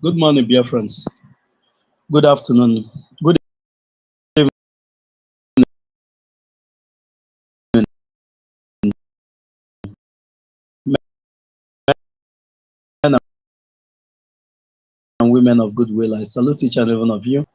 Good morning, dear friends. Good afternoon. Good men and women of goodwill. I salute each and every one of you.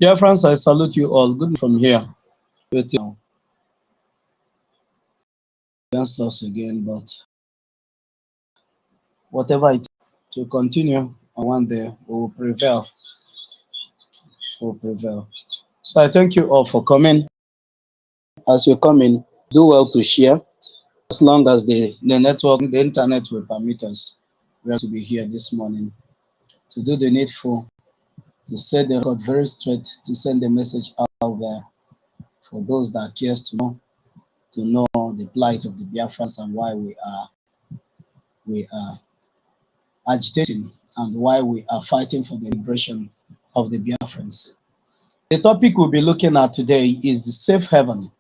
Dear friends, I salute you all. Good from here. Against us again, but whatever it is, to continue, I want there we will prevail. We will prevail. So I thank you all for coming. As you come in, do well to share. as long as the network, the internet will permit us, we have to be here this morning to do the needful, to set the record very straight, to send the message out there for those that cares to know the plight of the Biafrans and why we are agitating and why we are fighting for the liberation of the Biafrans. The topic we'll be looking at today is the safe haven,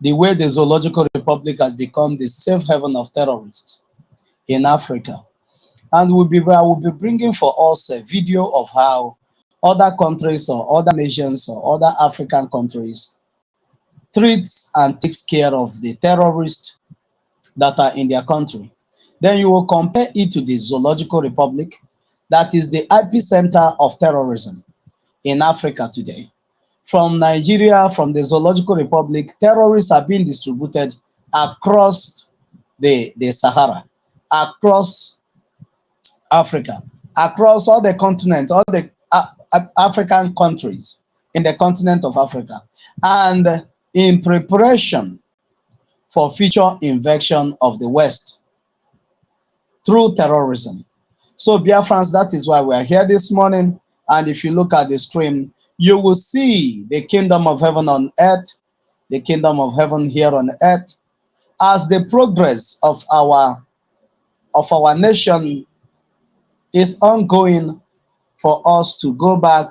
the way the Zoological Republic has become the safe haven of terrorists in Africa. And I will be bringing for us a video of how other countries or other nations or other African countries treats and takes care of the terrorists that are in their country. Then you will compare it to the Zoological Republic, that is the epicenter of terrorism in Africa today. From Nigeria, from the Zoological Republic, terrorists are being distributed across the Sahara, across Africa, across all the continent, all the African countries in the continent of Africa, and in preparation for future invasion of the West through terrorism. So Biafrans, that is why we are here this morning. And if you look at the screen, you will see the kingdom of heaven on earth, the kingdom of heaven here on earth, as the progress of our nation is ongoing for us to go back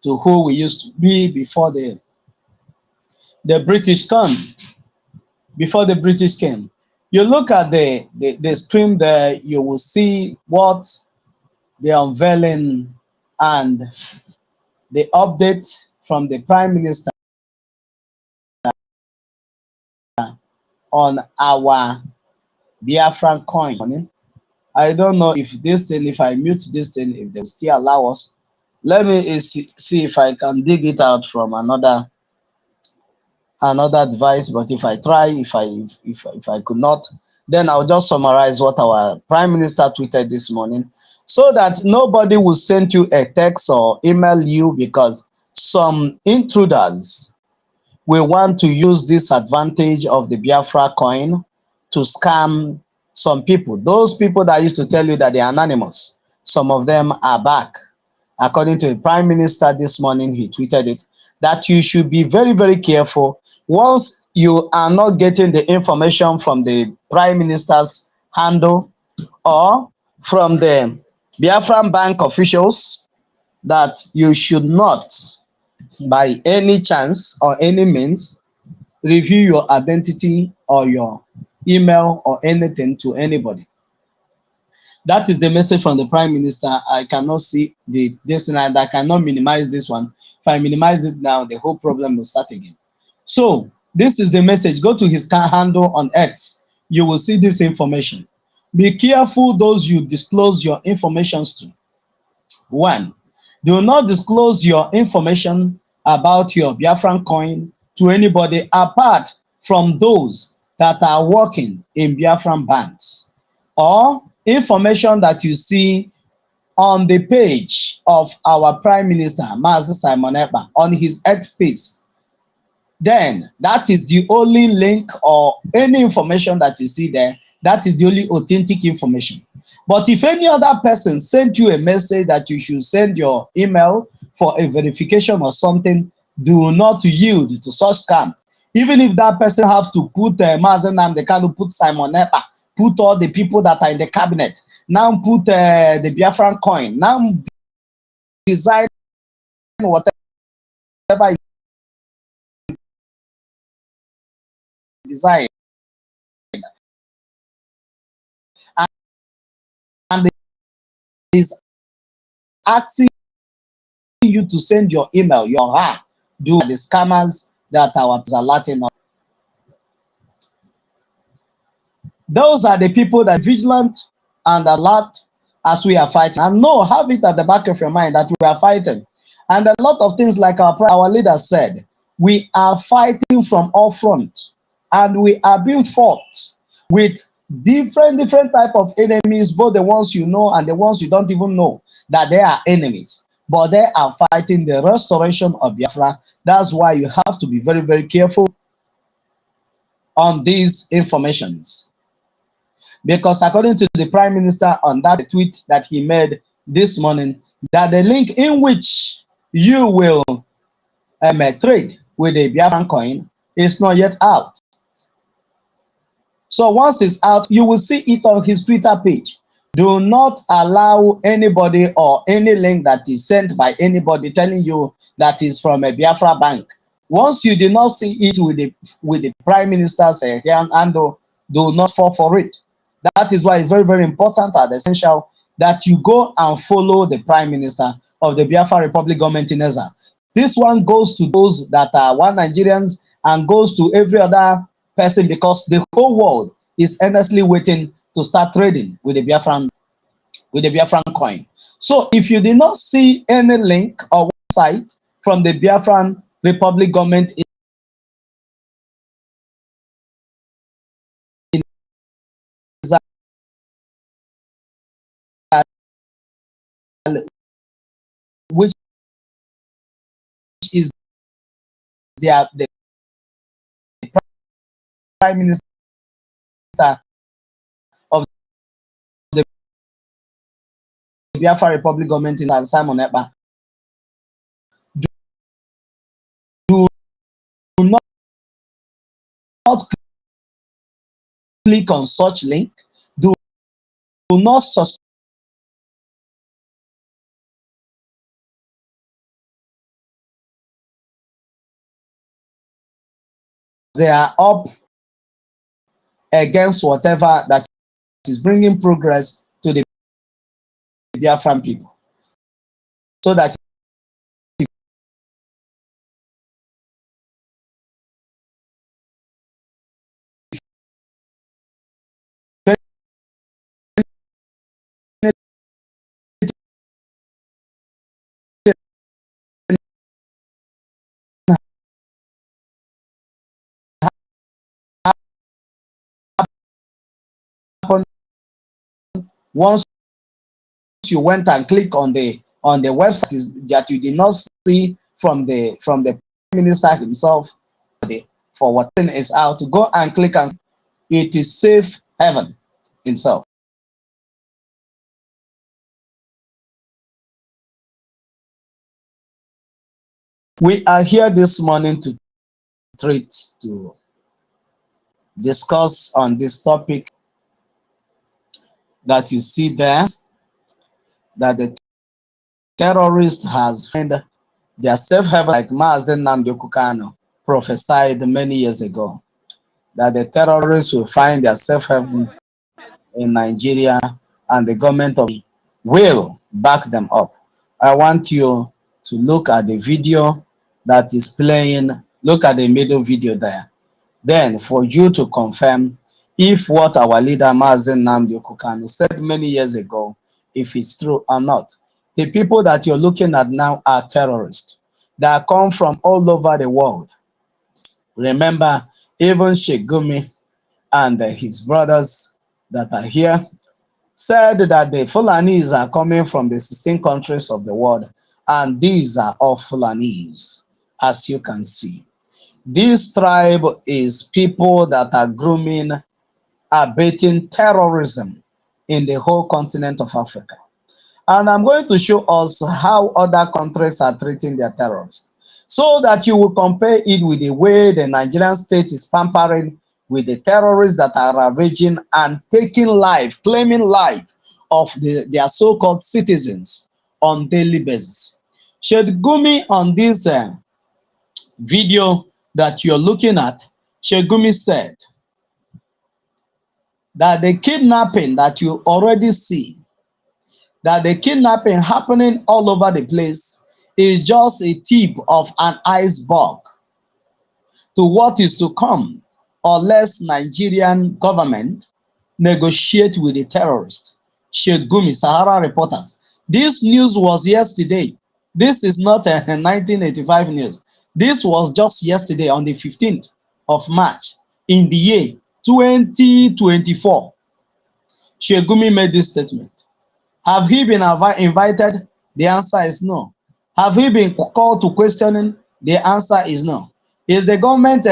to who we used to be before the British come. Before the British came. You look at the screen there, you will see what the unveiling and the update from the Prime Minister on our Biafran coin. I don't know if this thing, if I mute this thing, if they will still allow us. Let me see if I can dig it out from another device. But if I try, if I could not, then I'll just summarize what our Prime Minister tweeted this morning, so that nobody will send you a text or email you, because some intruders will want to use this advantage of the Biafra coin to scam some people. Those people that used to tell you that they are anonymous, some of them are back. According to the Prime Minister this morning, he tweeted it, that you should be very, very careful. Once you are not getting the information from the Prime Minister's handle or from the Biafran Bank officials, that you should not, by any chance or any means, review your identity or your email or anything to anybody. That is the message from the Prime Minister. I cannot see this, and I cannot minimize this one. If I minimize it now, the whole problem will start again. So this is the message. Go to his handle on X. You will see this information. Be careful those you disclose your information to. 1. Do not disclose your information about your Biafran coin to anybody apart from those that are working in Biafran banks, or information that you see on the page of our Prime Minister, Mazi Simon Ekpa, on his X space. Then that is the only link or any information that you see there. That is the only authentic information. But if any other person sent you a message that you should send your email for a verification or something, do not yield to such scam. Even if that person have to put Mazi Nnamdi Kanu, put Simon Ekpa, put all the people that are in the cabinet, now put the Biafran coin, now design whatever design, and is asking you to send your email, your do the scammers that are alerting us. Those are the people that are vigilant and alert as we are fighting. And no, have it at the back of your mind that we are fighting. And a lot of things, like our leader said, we are fighting from all fronts, and we are being fought with different type of enemies, both the ones you know and the ones you don't even know that they are enemies. But they are fighting the restoration of Biafra. That's why you have to be very, very careful. on these informations. Because according to the Prime Minister on that tweet that he made this morning, that the link in which you will trade with the Biafran coin is not yet out. So once it's out, you will see it on his Twitter page. Do not allow anybody or any link that is sent by anybody telling you that is from a Biafra bank. Once you do not see it with the Prime Minister's handle, do not fall for it. That is why it's very, very important and essential that you go and follow the Prime Minister of the Biafra Republic government in Ezza. This one goes to those that are one Nigerians and goes to every other person, because the whole world is earnestly waiting to start trading with the Biafran coin. So if you did not see any link or website from the Biafran Republic government in Ezza, which is the Prime Minister of the Biafra Republic government in Simon Ekpa, do not click on such link. Do not subscribe. They are up against whatever that is bringing progress to the Biafran people, so that once you went and click on the website that you did not see from the Prime Minister himself for what thing is out, to go and click, and it is safe heaven himself. We are here this morning to discuss on this topic that you see there, that the terrorist has found their safe haven, like Mazen Nnamdi Kanu prophesied many years ago, that the terrorists will find their safe haven in Nigeria, and the government of will back them up. I want you to look at the video that is playing. Look at the middle video there. Then for you to confirm if what our leader Mazen Nnamdi Kanu said many years ago, if it's true or not. The people that you're looking at now are terrorists that come from all over the world. Remember, even Sheikh Gumi and his brothers that are here said that the Fulanis are coming from the 16 countries of the world, and these are all Fulanis, as you can see. This tribe is people that are grooming, abating terrorism in the whole continent of Africa. And I'm going to show us how other countries are treating their terrorists, so that you will compare it with the way the Nigerian state is pampering with the terrorists that are ravaging and taking life, claiming life of their so-called citizens on daily basis. Sheikh Gumi, on this video that you're looking at, Sheikh Gumi said that the kidnapping that you already see, that the kidnapping happening all over the place, is just a tip of an iceberg to what is to come, unless Nigerian government negotiate with the terrorists. Sheikh Gumi, Sahara Reporters. This news was yesterday. This is not a 1985 news. This was just yesterday on the 15th of March in the year 2024. Sheikh Gumi made this statement. Have he been invited? The answer is no. Have he been called to questioning? The answer is no. Is the government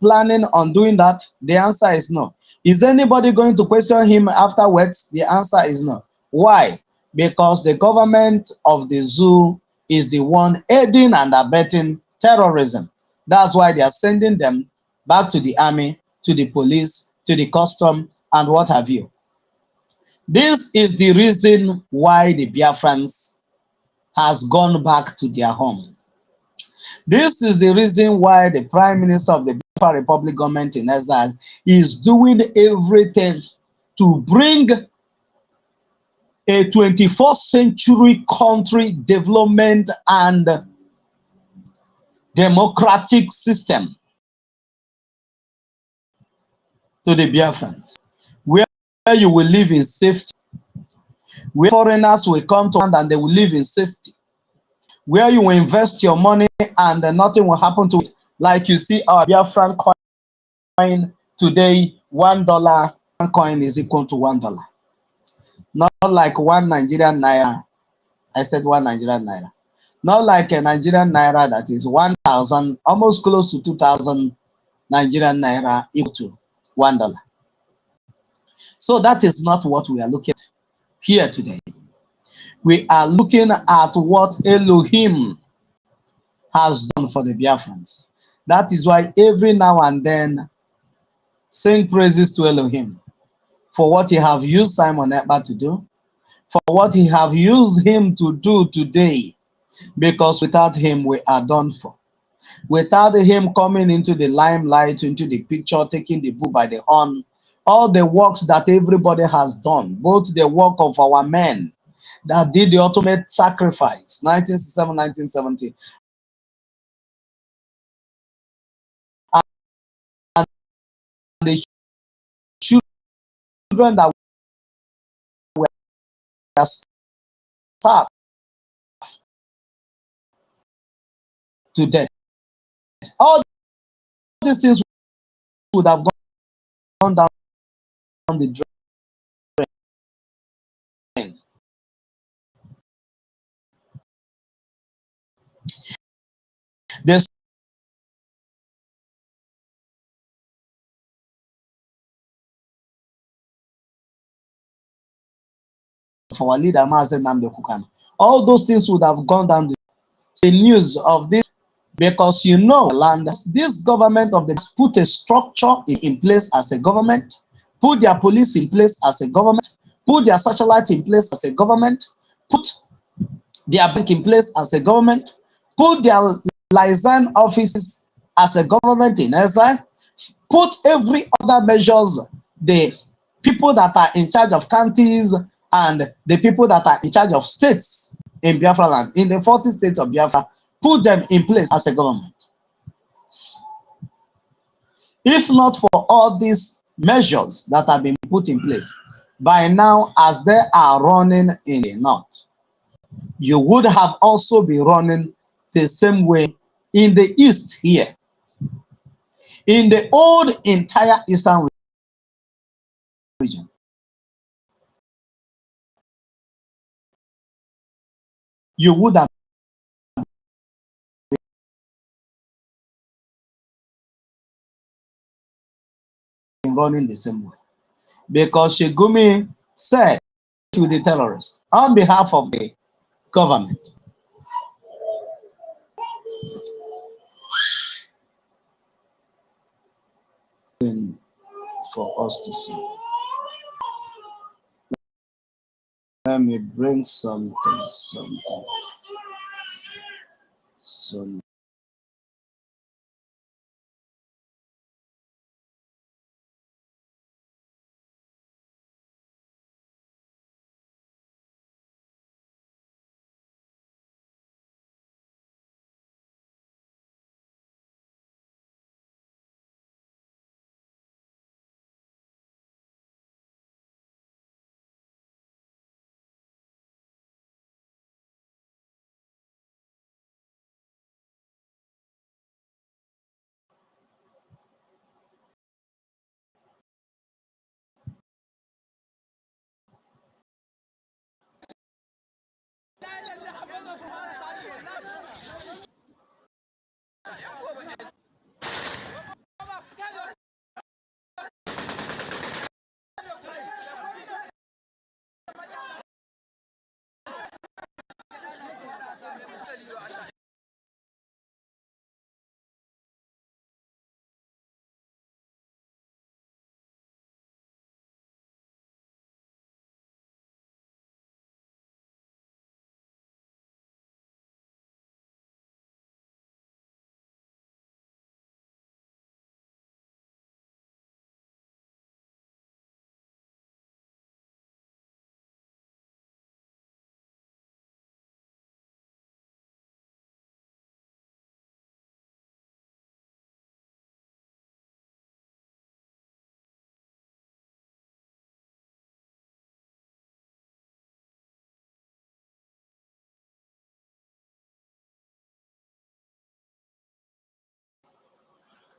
planning on doing that? The answer is no. Is anybody going to question him afterwards? The answer is no. Why? Because the government of the zoo is the one aiding and abetting terrorism. That's why they are sending them back to the army, to the police, to the custom, and what have you. This is the reason why the Biafrans has gone back to their home. This is the reason why the Prime Minister of the Biafra Republic government in exile is doing everything to bring a 21st century country development and democratic system to the Biafrans, where you will live in safety, where foreigners will come to land and they will live in safety, where you will invest your money and nothing will happen to it. Like you see our Biafran coin today, $1 coin is equal to $1. Not like one Nigerian naira. I said one Nigerian naira. Not like a Nigerian naira that is 1,000, almost close to 2,000 Nigerian naira equal to $1. So that is not what we are looking at here today. We are looking at what Elohim has done for the Biafrans. That is why every now and then sing praises to Elohim for what he have used Simon Ekpa to do, for what he have used him to do today, because without him we are done for. Without him coming into the limelight, into the picture, taking the bull by the horn, all the works that everybody has done, both the work of our men that did the ultimate sacrifice, 1967, 1970, and the children that were starved to death. All these things would have gone down the drain. There's for our leader, Mazen Nnamdi Kanu. All those things would have gone down the news of this, because you know, land, this government of the put a structure in place as a government, put their police in place as a government, put their satellite in place as a government, put their bank in place as a government, put their liaison offices as a government in exile, put every other measures, the people that are in charge of counties and the people that are in charge of states in Biafra land, in the 40 states of Biafra, put them in place as a government. If not for all these measures that have been put in place, by now, as they are running in the north, you would have also been running the same way in the east here. In the old entire eastern region, you would have been running the same way. Because Shegumi said to the terrorists on behalf of the government, for us to see. Let me bring something.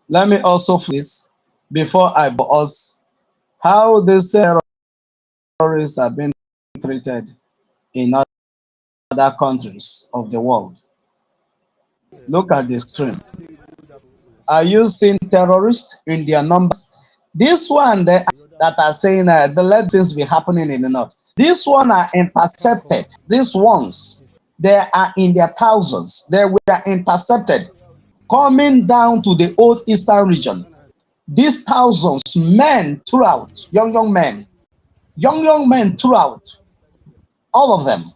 Let me also this before I us how these terrorists are being treated in other countries of the world. Look at the stream. Are you seeing terrorists in their numbers? This one that are saying the let things be happening in the north. This one are intercepted. These ones, they are in their thousands. They were intercepted coming down to the old eastern region. These thousands, men throughout, young men throughout, all of them,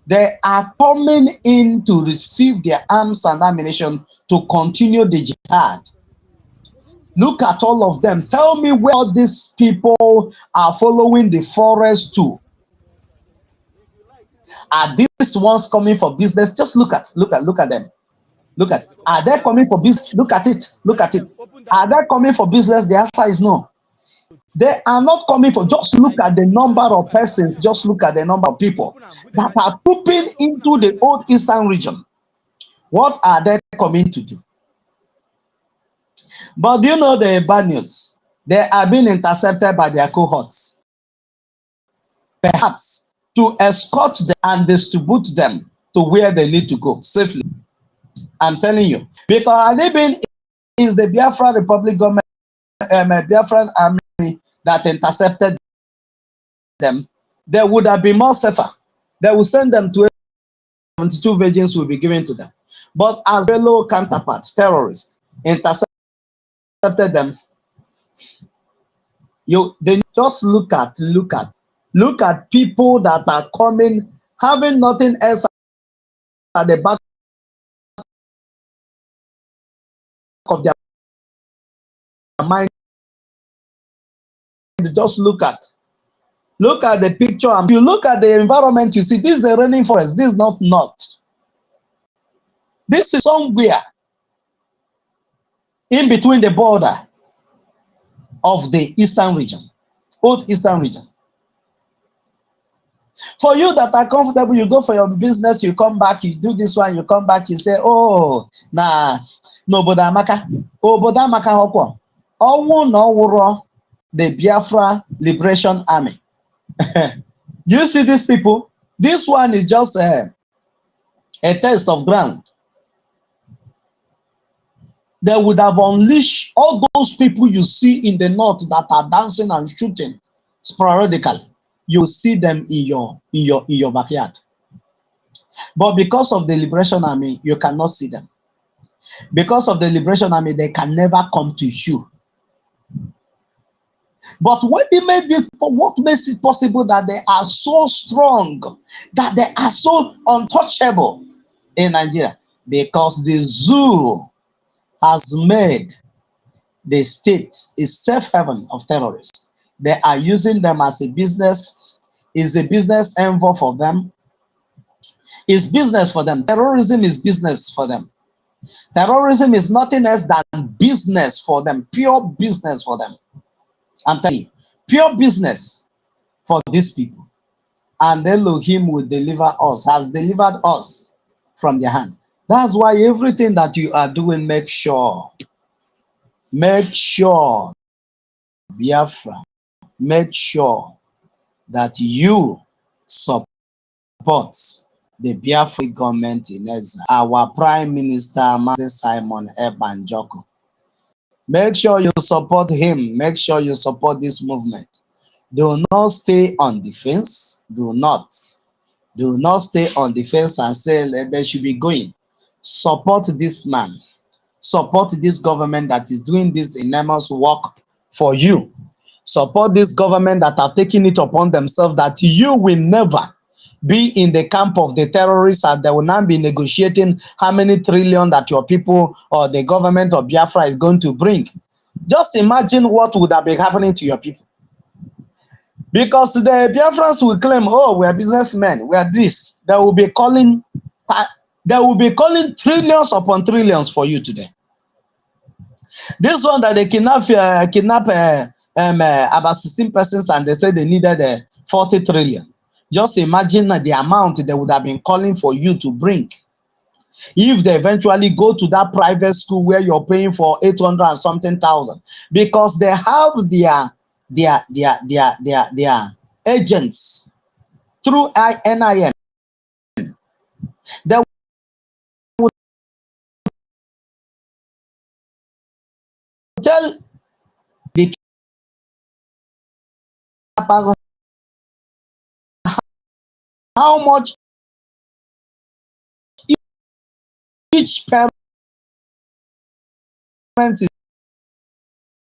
they are coming in to receive their arms and ammunition to continue the jihad. Look at all of them. Tell me where all these people are following the forest to. Are these ones coming for business? Just look at them. Look at. Are they coming for business? Look at it. Look at it. Are they coming for business? The answer is no. They are not coming for. Just look at the number of persons. Just look at the number of people that are trooping into the old eastern region. What are they coming to do? But do you know the bad news? They are being intercepted by their cohorts. Perhaps to escort them and distribute them to where they need to go safely. I'm telling you. Because Alibin is the Biafra Republic government, Biafran army that intercepted them. They would have been more safer. They will send them to 72 virgins will be given to them. But as fellow counterparts, terrorists, intercepted them. They just look at people that are coming, having nothing else at the back of their mind. Just look at the picture, and if you look at the environment, you see this is a raining forest. This is not north. This is somewhere in between the border of the eastern region, old eastern region. For you that are comfortable, you go for your business, you come back, you do this one, you come back, you say, oh, nah, no, Bodamaka, oh, Bodamaka Hoko, oh, no, the Biafra Liberation Army. Do you see these people? This one is just a test of ground. They would have unleashed all those people you see in the north that are dancing and shooting sporadically. You see them in your backyard. But because of the Liberation Army, you cannot see them. Because of the Liberation Army, they can never come to you. But what makes it possible that they are so strong, that they are so untouchable in Nigeria? Because the zoo has made the state a safe haven of terrorists. They are using them as a business. Is a business envy for them. It's business for them. Terrorism is business for them. Terrorism is nothing else than business for them, pure business for them. I'm telling you, pure business for these people. And Elohim will deliver us, has delivered us from their hand. That's why everything that you are doing, make sure, Biafra, make sure that you support the Biafra government in Ezra, our Prime Minister, Mazi Simon Ebanjoko. Make sure you support him. Make sure you support this movement. Do not stay on the fence. Do not stay on the fence and say they should be going. Support this man. Support this government that is doing this enormous work for you. Support this government that have taken it upon themselves that you will never be in the camp of the terrorists, and they will not be negotiating how many trillion that your people or the government of Biafra is going to bring. Just imagine what would have been happening to your people. Because the Biafrans will claim, oh, we are businessmen, we are this. They will be calling trillions upon trillions for you today. This one that they kidnap about 16 persons and they said they needed 40 trillion. Just imagine the amount they would have been calling for you to bring. if they eventually go to that private school where you're paying for 800 and something thousand, because they have their agents through NIN. They will tell the person how much each parent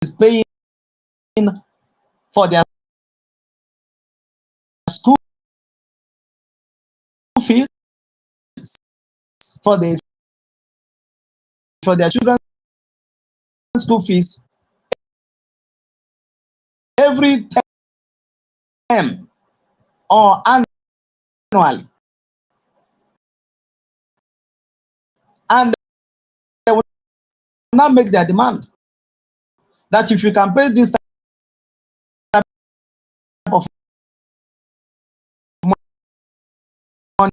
is paying for their school fees, for the for their children's school fees every term or annually, and they will not make their demand that if you can pay this type of money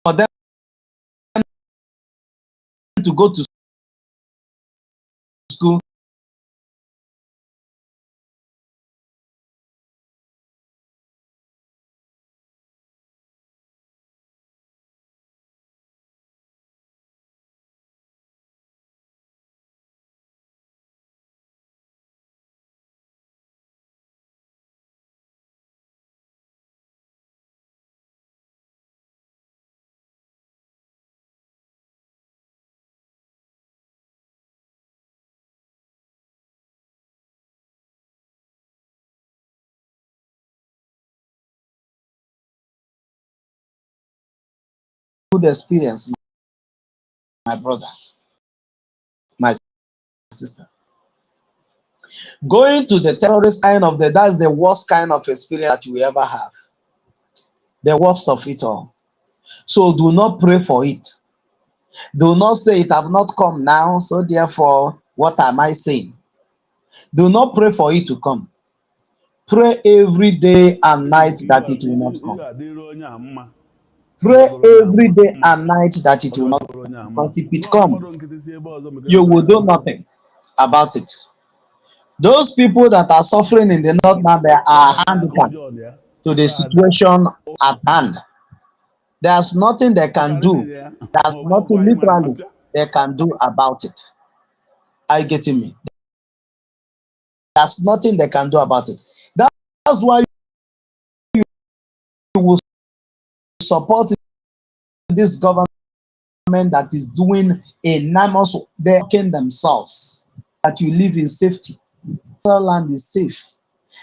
for them to go to school, good experience, my brother, my sister. Going to the terrorist kind of that's the worst kind of experience that you will ever have. The worst of it all. So do not pray for it. Do not say it have not come now, so therefore, what am I saying? Do not pray for it to come. Pray every day and night that it will not come. Pray every day and night that it will not come. Because if it comes, you will do nothing about it. Those people that are suffering in the north now, they are handicapped to the situation at hand. There's nothing they can do. There's nothing literally they can do about it. Are you getting me? There's nothing they can do about it. That's why you will support this government that is doing enormous, they're working themselves that you live in safety. Our land is safe.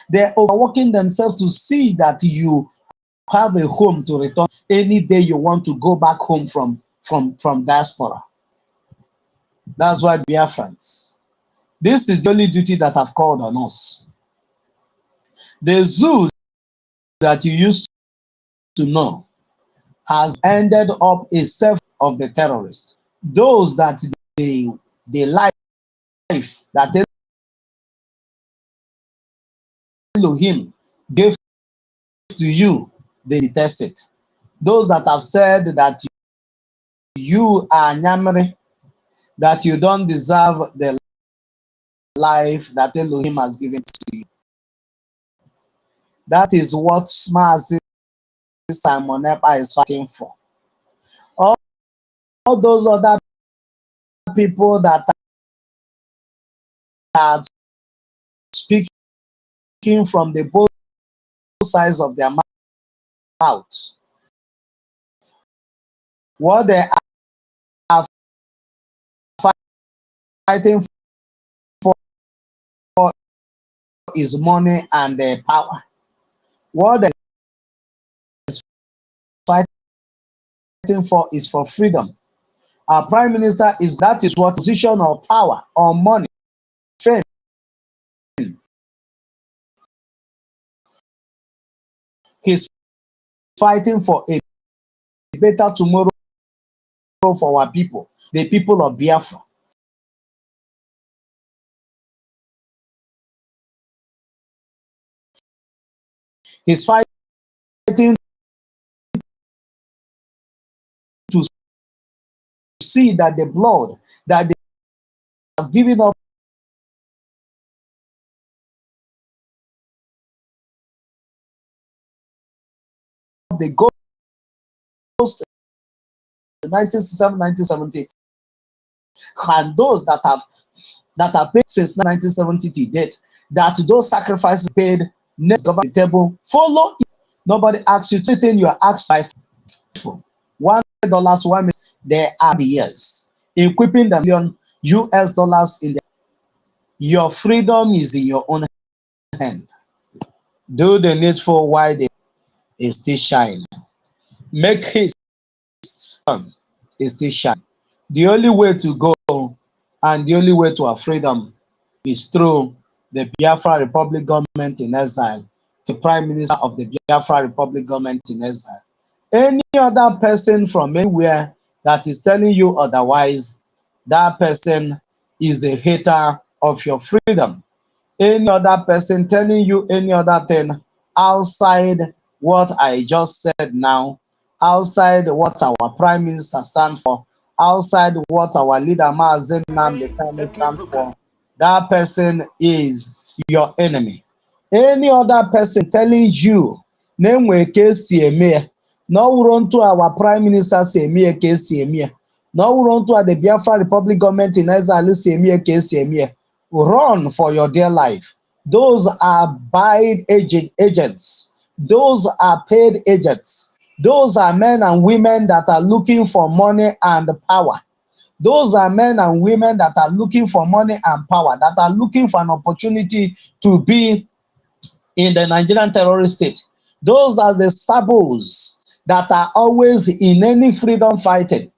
They're overworking themselves to see that you have a home to return any day you want to go back home from diaspora. That's why Biafrans, this is the only duty that have called on us. The zoo that you used to know has ended up a self of the terrorists. Those that the life that Elohim gave to you, they detest it. Those that have said that you are Nyamri, that you don't deserve the life that Elohim has given to you. That is what Mazi Simon Ekpa is fighting for. All those other people that are speaking from the both sides of their mouth, what they are fighting for is money and power. What they are fighting for is for freedom. Our prime minister is that is what position or power or money, fame. He's fighting for a better tomorrow for our people, the people of Biafra. He's fighting to see that the blood that they have given up the ghost in 1967, 1970, and those that have paid since 1970 to date, that those sacrifices paid next government table follow it. Nobody asks you anything you are asked by $1 1 million. There are the years equipping the million US dollars in your freedom is in your own hand. Do the needful while the is still shine. Make haste is still shine. The only way to go and the only way to our freedom is through the Biafra Republic government in exile, the Prime Minister of the Biafra Republic government in exile. Any other person from anywhere that is telling you otherwise, that person is a hater of your freedom. Any other person telling you any other thing outside what I just said now, outside what our Prime Minister stands for, outside what our leader Mazen Nnamdi Kanu stands for, that person is your enemy. Any other person telling you na-enwe ka esi eme ya, na ọ wụrụ ntụ our Prime Minister si eme ya ka esi eme ya, na ọ wụrụ ntụ the Biafra Republic government in exile si eme ya ka esi eme ya, run for your dear life. Those are agents. Those are paid agents. Those are men and women that are looking for money and power. Those are men and women that are looking for money and power, that are looking for an opportunity to be in the Nigerian terrorist state. Those are the sabos that are always in any freedom fighting.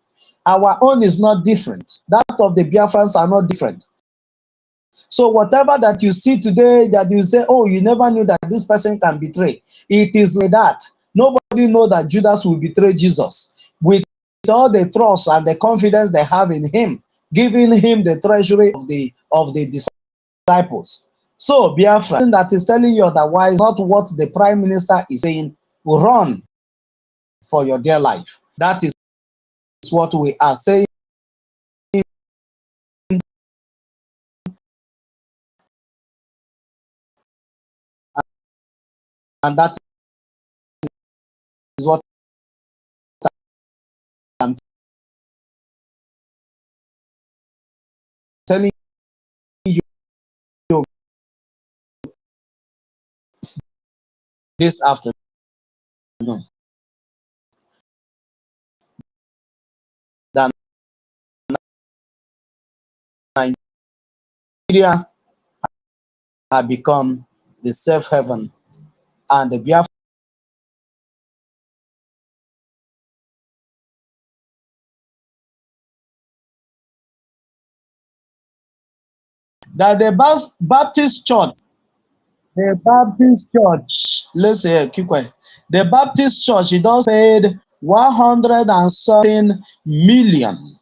Our own is not different. That of the Biafrans are not different. So whatever that you see today, that you say, oh, you never knew that this person can betray. It is like that. Nobody knows that Judas will betray Jesus. With all the trust and the confidence they have in him, giving him the treasury of the disciples. So Biafra, that is telling you otherwise, not what the Prime Minister is saying, run for your dear life. That is what we are saying. And that is what I'm telling you this afternoon. That Nigeria have become the safe haven, and the Biafra that the Baptist Church, let's say, keep quiet. The Baptist Church, it does paid 100 and something million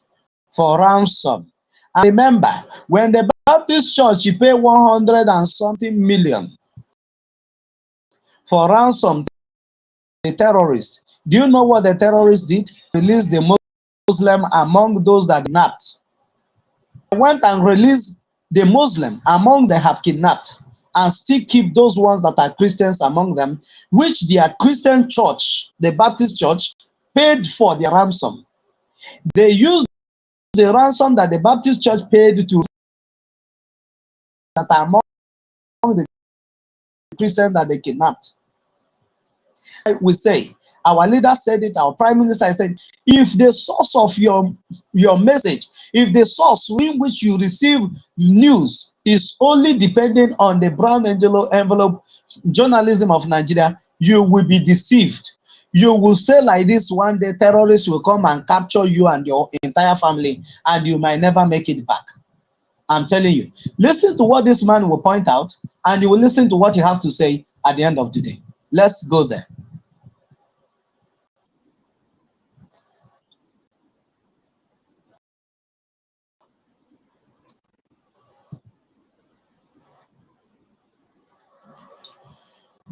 for ransom. And remember, when the Baptist Church you pay 100 and something million for ransom, the terrorists, do you know what the terrorists did? Release the Muslim among those that kidnapped. They went and released the Muslim among they have kidnapped, and still keep those ones that are Christians among them, which their Christian church, the Baptist church, paid for their ransom. They used the ransom that the Baptist church paid to that are among the Christians that they kidnapped. We say, our leader said it, our Prime Minister said, if the source of your message, if the source in which you receive news is only depending on the brown envelope journalism of Nigeria, you will be deceived. You will stay like this one day, terrorists will come and capture you and your entire family, and you might never make it back. I'm telling you. Listen to what this man will point out, and you will listen to what you have to say at the end of the day. Let's go there.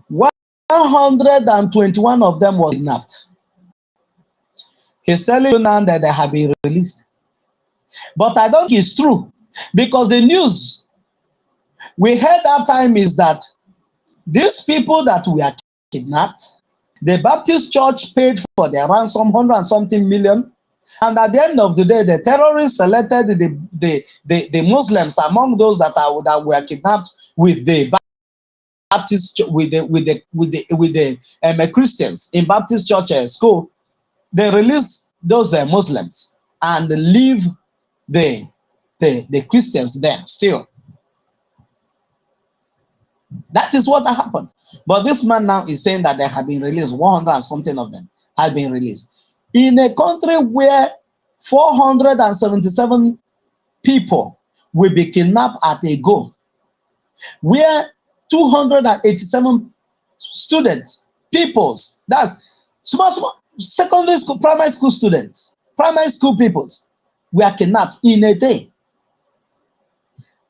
Well, 121 of them was kidnapped. He's telling you now that they have been released. But I don't think it's true, because the news we heard that time is that these people that were kidnapped, the Baptist church paid for their ransom, 100 and something million. And at the end of the day, the terrorists selected the Muslims among those that were kidnapped with the Baptist, with the Christians in Baptist church school. They release those Muslims and leave the Christians there still. That is what happened. But this man now is saying that they have been released. 100 and something of them have been released. In a country where 477 people will be kidnapped at a go, where 287 students, peoples, that's small secondary school, primary school students, primary school peoples were kidnapped in a day.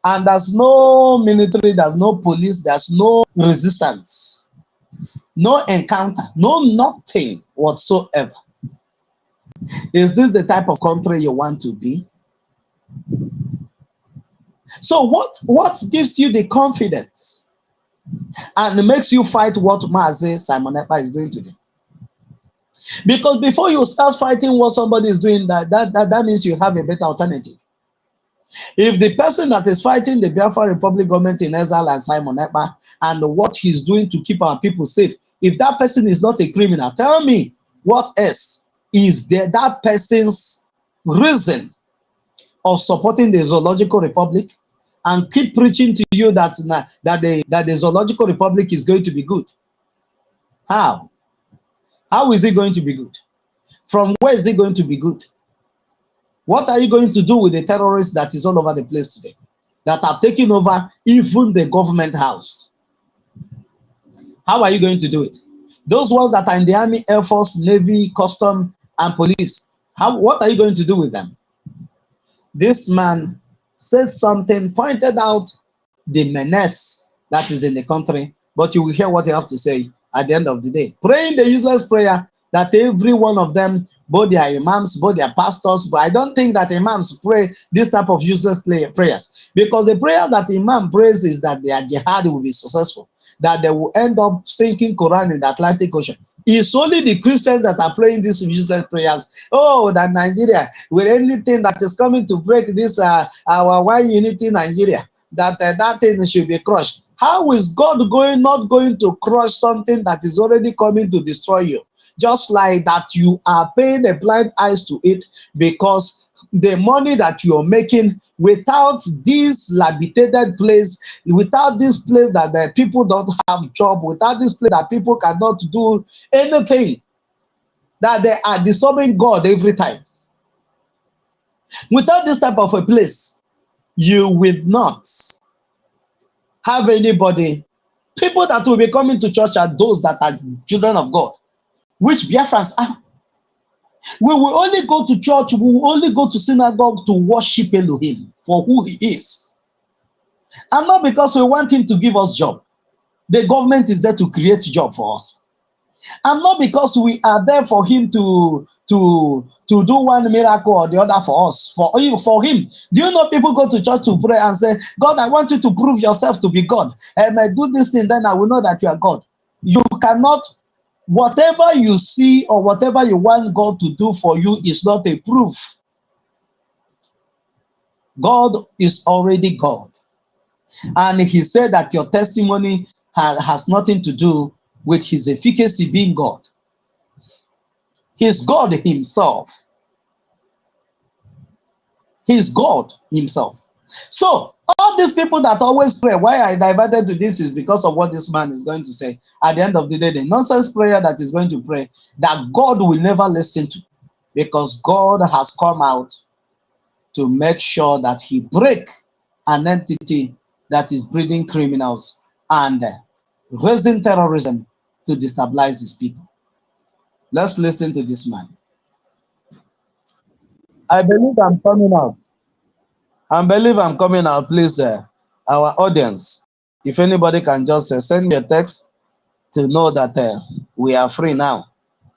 And there's no military, there's no police, there's no resistance, no encounter, no nothing whatsoever. Is this the type of country you want to be? So what gives you the confidence and makes you fight what Mazi Simon Ekpa is doing today? Because before you start fighting what somebody is doing, that means you have a better alternative. If the person that is fighting the Biafra Republic government in exile and Simon Ekpa and what he's doing to keep our people safe, if that person is not a criminal, tell me what else is there, that person's reason of supporting the Zoological Republic and keep preaching to you that the Zoological Republic is going to be good? How? How is it going to be good? From where is it going to be good? What are you going to do with the terrorists that is all over the place today, that have taken over even the government house? How are you going to do it? Those ones that are in the Army, Air Force, Navy, Custom, and Police, what are you going to do with them? This man said something, pointed out the menace that is in the country, but you will hear what you have to say at the end of the day. Praying the useless prayer that every one of them, both their imams, both their pastors, but I don't think that imams pray this type of useless prayers, because the prayer that imam prays is that their jihad will be successful, that they will end up sinking Quran in the Atlantic Ocean. It's only the Christians that are praying these useless prayers. Oh, that Nigeria, with anything that is coming to break this our one unity Nigeria, that thing should be crushed. How is God not going to crush something that is already coming to destroy you? Just like that, you are paying a blind eyes to it, because the money that you're making without this dilapidated place, without this place that the people don't have job, without this place that people cannot do anything, that they are disturbing God every time. Without this type of a place, you will not have anybody. People that will be coming to church are those that are children of God, which Biafrans are. We will only go to church, we will only go to synagogue to worship Elohim for who he is. And not because we want him to give us job. The government is there to create job for us. And not because we are there for him to do one miracle or the other for us, for him. Do you know people go to church to pray and say, God, I want you to prove yourself to be God. And I do this thing, then I will know that you are God. You cannot. Whatever you see or whatever you want God to do for you is not a proof. God is already God. And he said that your testimony has nothing to do with his efficacy being God. He's God himself. He's God himself. So, all these people that always pray, why I diverted to this is because of what this man is going to say. At the end of the day, the nonsense prayer that is going to pray, that God will never listen to, because God has come out to make sure that he break an entity that is breeding criminals and raising terrorism to destabilize his people. Let's listen to this man. I believe I'm coming out. I believe I'm coming out. Please, our audience, if anybody can just send me a text to know that we are free now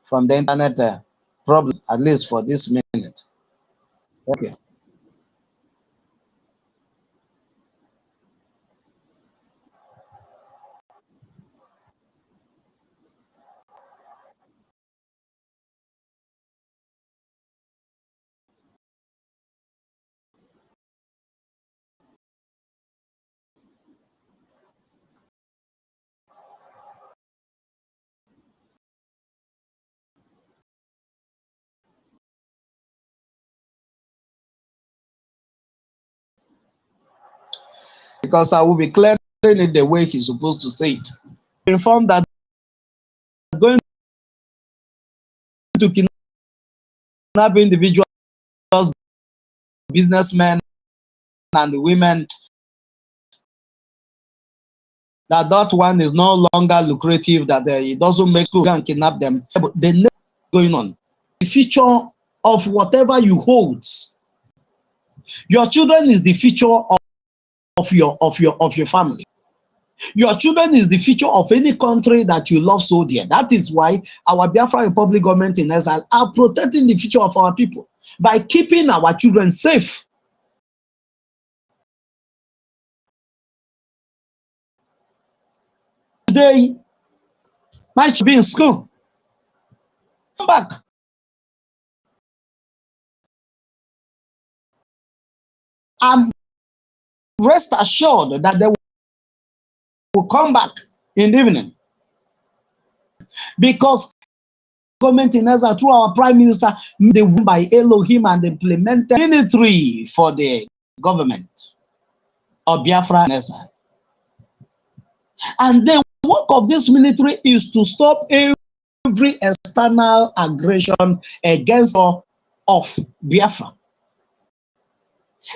from the internet problem, at least for this minute. Okay. Because I will be clearing it the way he's supposed to say it. Informed that going to kidnap individuals, businessmen, and the women, that one is no longer lucrative, that it doesn't make school and kidnap them. But the next going on, the future of whatever you hold. Your children is the future of your family. Your children is the future of any country that you love so dear. That is why our Biafra Republic government in exile are protecting the future of our people by keeping our children safe. Today, my child be in school. Come back. I'm rest assured that they will come back in the evening, because government in exile through our prime minister, they won by Elohim and implemented military for the government of Biafra in exile. And the work of this military is to stop every external aggression against of Biafra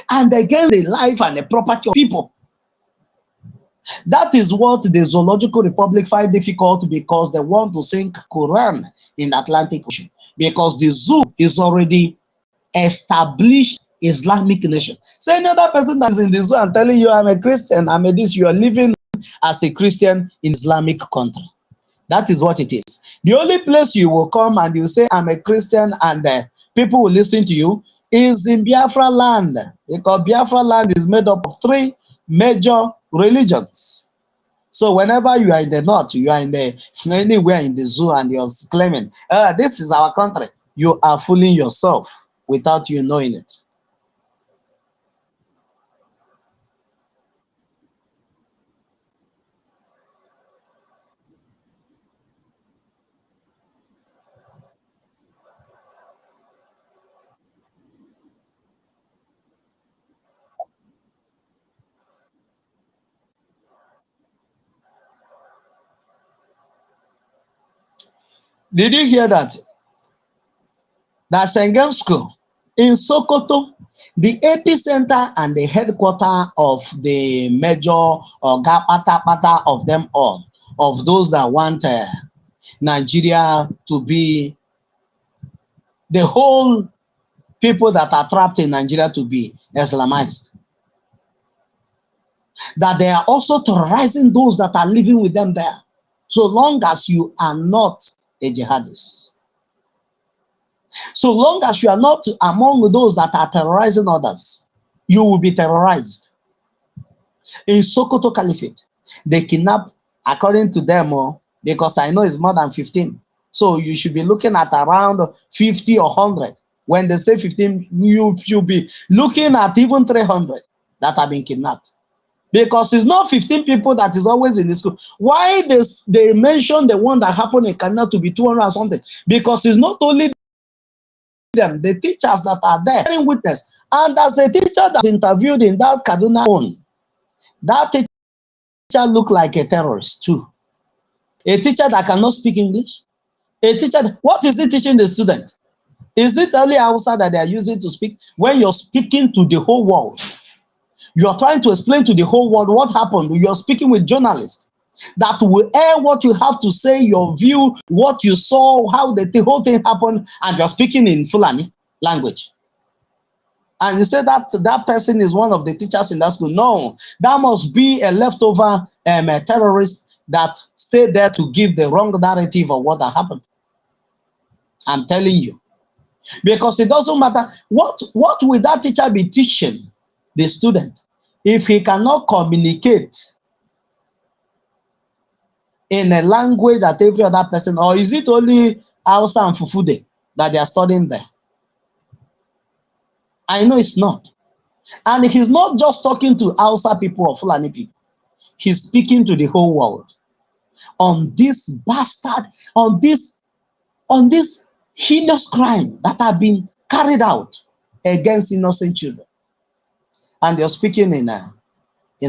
and against the life and the property of people. That is what the Zoological Republic find difficult, because they want to sink Quran in the Atlantic Ocean, because the zoo is already established Islamic nation. So any other person that is in the zoo and telling you I'm a Christian, I'm a this, you are living as a Christian in Islamic country. That is what it is. The only place you will come and you say I'm a Christian and people will listen to you is in Biafra land, because Biafra land is made up of 3 major religions. So whenever you are in the north, you are in the anywhere in the zoo and you're claiming, this is our country, you are fooling yourself without you knowing it. Did you hear that? That Sengem School in Sokoto, the epicenter and the headquarter of the major or pata of them all, of those that want Nigeria to be, the whole people that are trapped in Nigeria to be Islamized. That they are also terrorizing those that are living with them there, so long as you are not a jihadist. So long as you are not among those that are terrorizing others, you will be terrorized. In Sokoto Caliphate, they kidnap, according to them, because I know it's more than 15. So you should be looking at around 50 or 100. When they say 15, you should be looking at even 300 that have been kidnapped. Because it's not 15 people that is always in the school. Why they mention the one that happened in Canada to be 200 or something? Because it's not only them, the teachers that are there, bearing witness. And as a teacher that's interviewed in that Kaduna one, that teacher looked like a terrorist too. A teacher that cannot speak English. A teacher, what is he teaching the student? Is it only Hausa that they are using to speak? When you're speaking to the whole world, you're trying to explain to the whole world what happened. You're speaking with journalists that will air what you have to say, your view, what you saw, how the whole thing happened, and you're speaking in Fulani language. And you say that that person is one of the teachers in that school. No, that must be a leftover a terrorist that stay there to give the wrong narrative of what happened. I'm telling you. Because it doesn't matter what will that teacher be teaching the student if he cannot communicate in a language that every other person, or is it only Hausa and Fufude that they are studying there? I know it's not. And he's not just talking to Hausa people or Fulani people. He's speaking to the whole world on this bastard, on this heinous crime that have been carried out against innocent children. And you're speaking in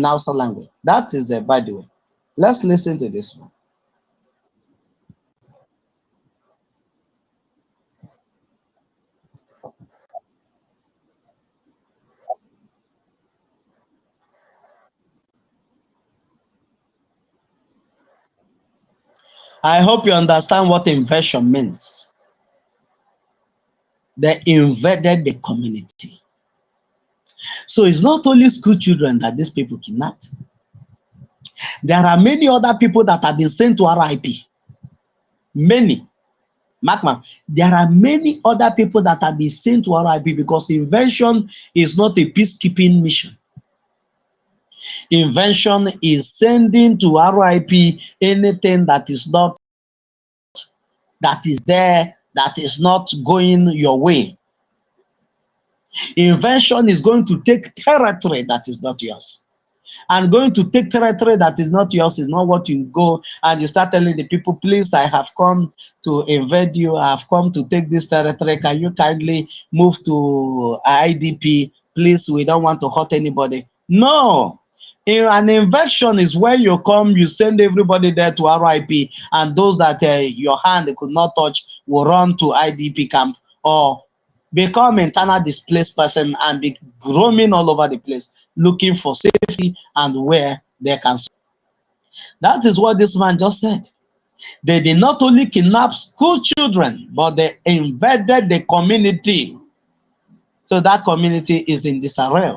Hausa language. That is by the way. Let's listen to this one. I hope you understand what invasion means. They invaded the community. So it's not only school children that these people kidnapped. There are many other people that have been sent to RIP. Many. Markman, there are many other people that have been sent to RIP because invention is not a peacekeeping mission. Invention is sending to RIP anything that is there, that is not going your way. Invention is going to take territory that is not yours. And going to take territory that is not yours is not what you go and you start telling the people, please, I have come to invade you. I have come to take this territory. Can you kindly move to IDP? Please, we don't want to hurt anybody. No. An invasion is where you come, you send everybody there to RIP, and those that your hand could not touch will run to IDP camp or become internal displaced person and be roaming all over the place looking for safety and where they can. That is what this man just said. They did not only kidnap school children, but they invaded the community. So that community is in disarray,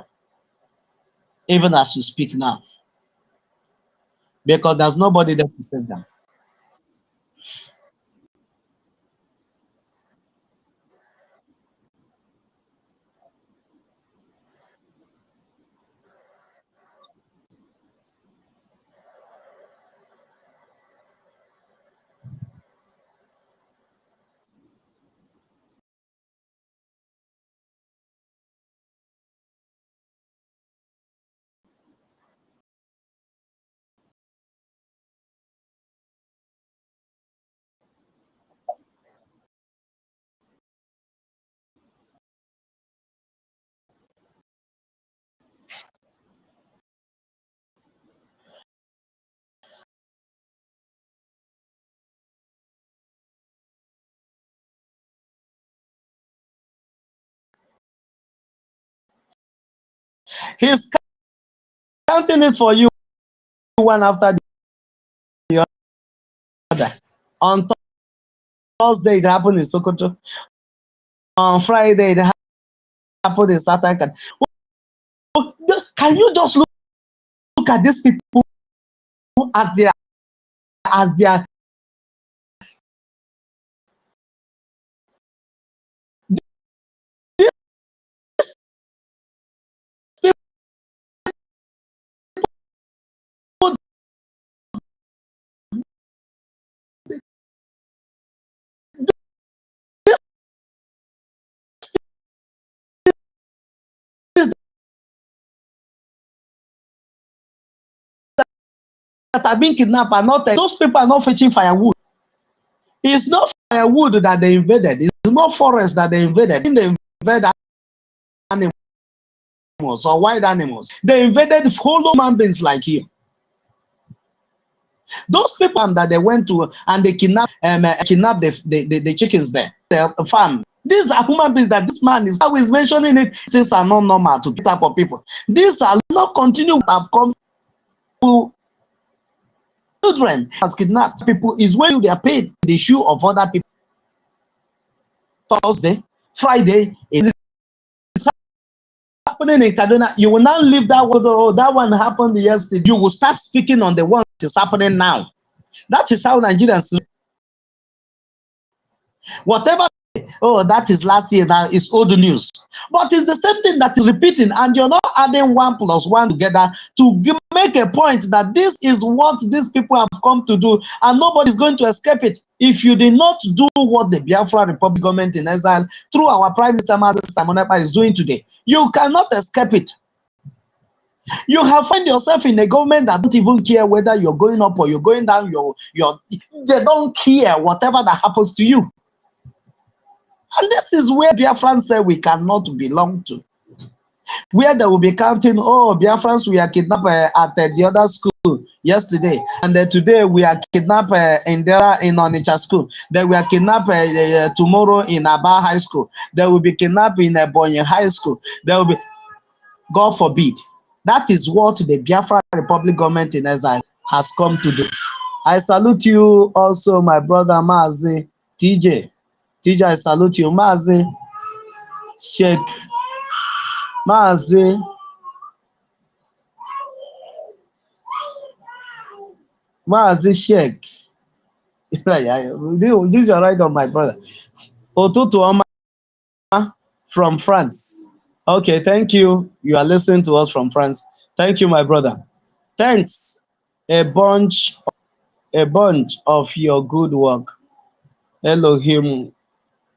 even as you speak now, because there's nobody there to save them. He's counting it for you one after the other. On Thursday, it happened in Sokoto. On Friday, it happened in Southern. Can you just look at these people as their that are being kidnapped are not, those people are not fetching firewood. It's not firewood that they invaded. It's not forest that they invaded. They invaded animals or wild animals. They invaded whole human beings like you. Those people that they went to and they kidnapped the chickens there, the farm. These are human beings that this man is always mentioning it. These are not normal to this type of people. These are not continue to have come to children has kidnapped people is when they are paid the shoe of other people. Thursday, Friday is happening in Kaduna, you will now leave that one. Oh, that one happened yesterday. You will start speaking on the one that is happening now. That is how Nigerians. Whatever. Oh, that is last year. Now it's old news. But it's the same thing that is repeating, and you're not adding 1 + 1 together to make a point that this is what these people have come to do, and nobody's going to escape it. If you did not do what the Biafra Republic government in exile through our Prime Minister Mazi Simon Ekpa is doing today, you cannot escape it. You have found yourself in a government that don't even care whether you're going up or you're going down. They don't care whatever that happens to you. And this is where Biafrans say we cannot belong to. Where they will be counting, oh, Biafrans, we are kidnapped at the other school yesterday. And today we are kidnapped in Onitsha school. Then we are kidnapped tomorrow in Aba High School. They will be kidnapped in Ebonyi High School. There will be, God forbid. That is what the Biafra Republic government in exile has come to do. I salute you also, my brother Mazi TJ. TJ, I salute you. Mazi Sheikh. Mazi Sheikh. This is your right on, my brother. Otutu Oma from France. Okay, thank you. You are listening to us from France. Thank you, my brother. Thanks. A bunch of your good work. Elohim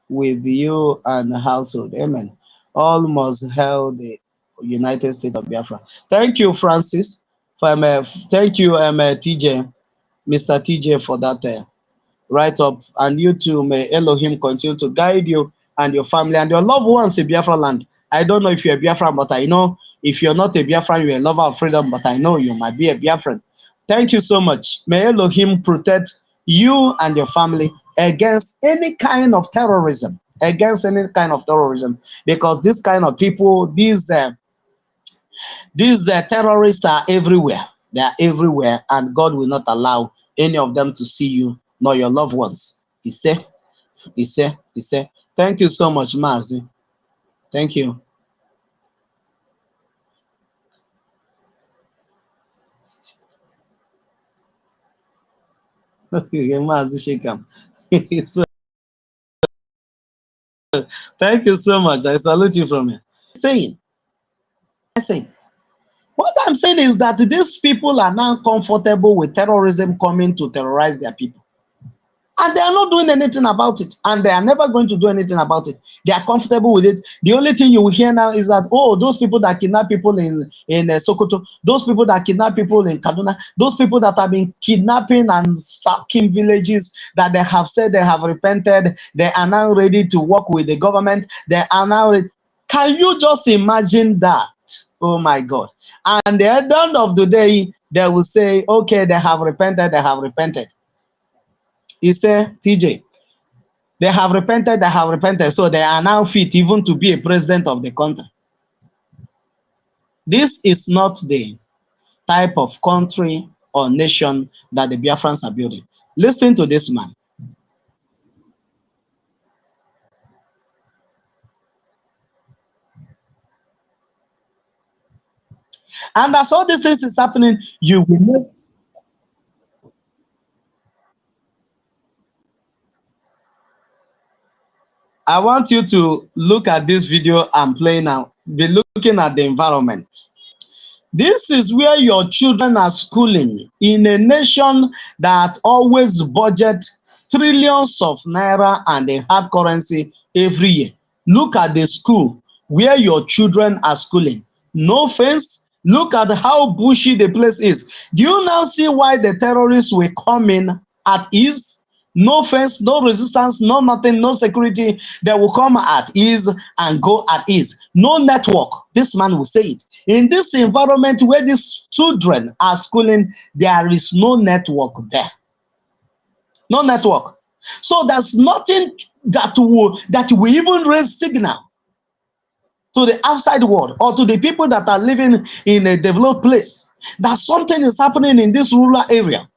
with you and the household. Amen. All must hail the United States of Biafra. Thank you, Francis. Thank you, TJ, Mr. TJ, for that write up. And you too, may Elohim continue to guide you and your family and your loved ones in Biafra land. I don't know if you're a Biafran, but I know if you're not a Biafran, you're a lover of freedom, but I know you might be a Biafran. Thank you so much. May Elohim protect you and your family against any kind of terrorism, because this kind of people, these terrorists are everywhere. They are everywhere, and God will not allow any of them to see you nor your loved ones. He said. Thank you so much, Mazi. Thank you. Mazi Shekam. Thank you so much. I salute you from here. What I'm saying is that these people are now comfortable with terrorism coming to terrorize their people. And they are not doing anything about it. And they are never going to do anything about it. They are comfortable with it. The only thing you will hear now is that, oh, those people that kidnap people in Sokoto, those people that kidnap people in Kaduna, those people that have been kidnapping and sacking villages, that they have said they have repented, they are now ready to work with the government. They are now ready. Can you just imagine that? Oh my God. And at the end of the day, they will say, okay, they have repented, they have repented. He said, TJ, they have repented, so they are now fit even to be a president of the country. This is not the type of country or nation that the Biafrans are building. Listen to this man. And as all these things is happening, you will know. I want you to look at this video I'm playing now. Be looking at the environment. This is where your children are schooling in a nation that always budget trillions of naira and a hard currency every year. Look at the school where your children are schooling. No fence. Look at how bushy the place is. Do you now see why the terrorists will come in at ease? No fence, no resistance, no nothing, no security. They will come at ease and go at ease. No network. This man will say it. In this environment where these children are schooling, there is no network there. No network. So there's nothing that will even raise signal to the outside world or to the people that are living in a developed place that something is happening in this rural area.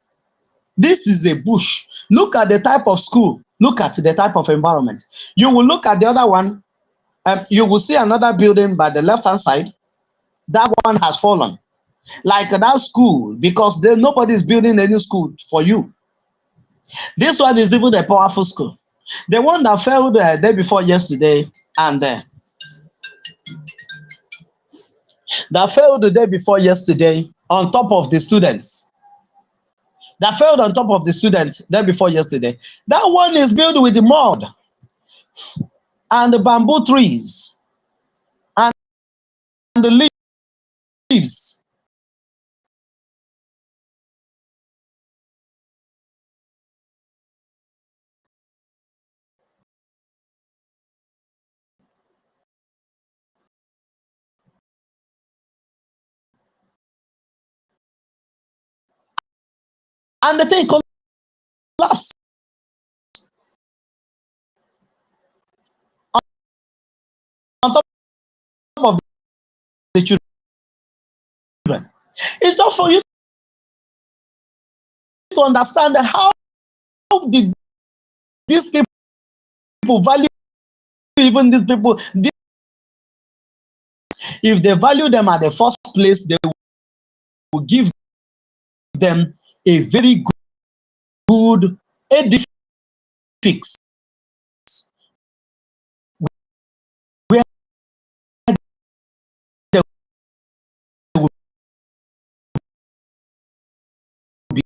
This is a bush. Look at the type of school. Look at the type of environment. You will look at the other one. You will see another building by the left-hand side. that one has fallen. Like that school, because nobody is building any school for you. This one is even a powerful school. The one that fell the day before yesterday, and that failed the day before yesterday on top of the students. That failed on top of the students day before yesterday. That one is built with the mud and the bamboo trees and the leaves. And the thing collapsed on top of the children. It's just for you to understand how did these people value even these people. If they value them at the first place, they will give them a very good edifix where they will be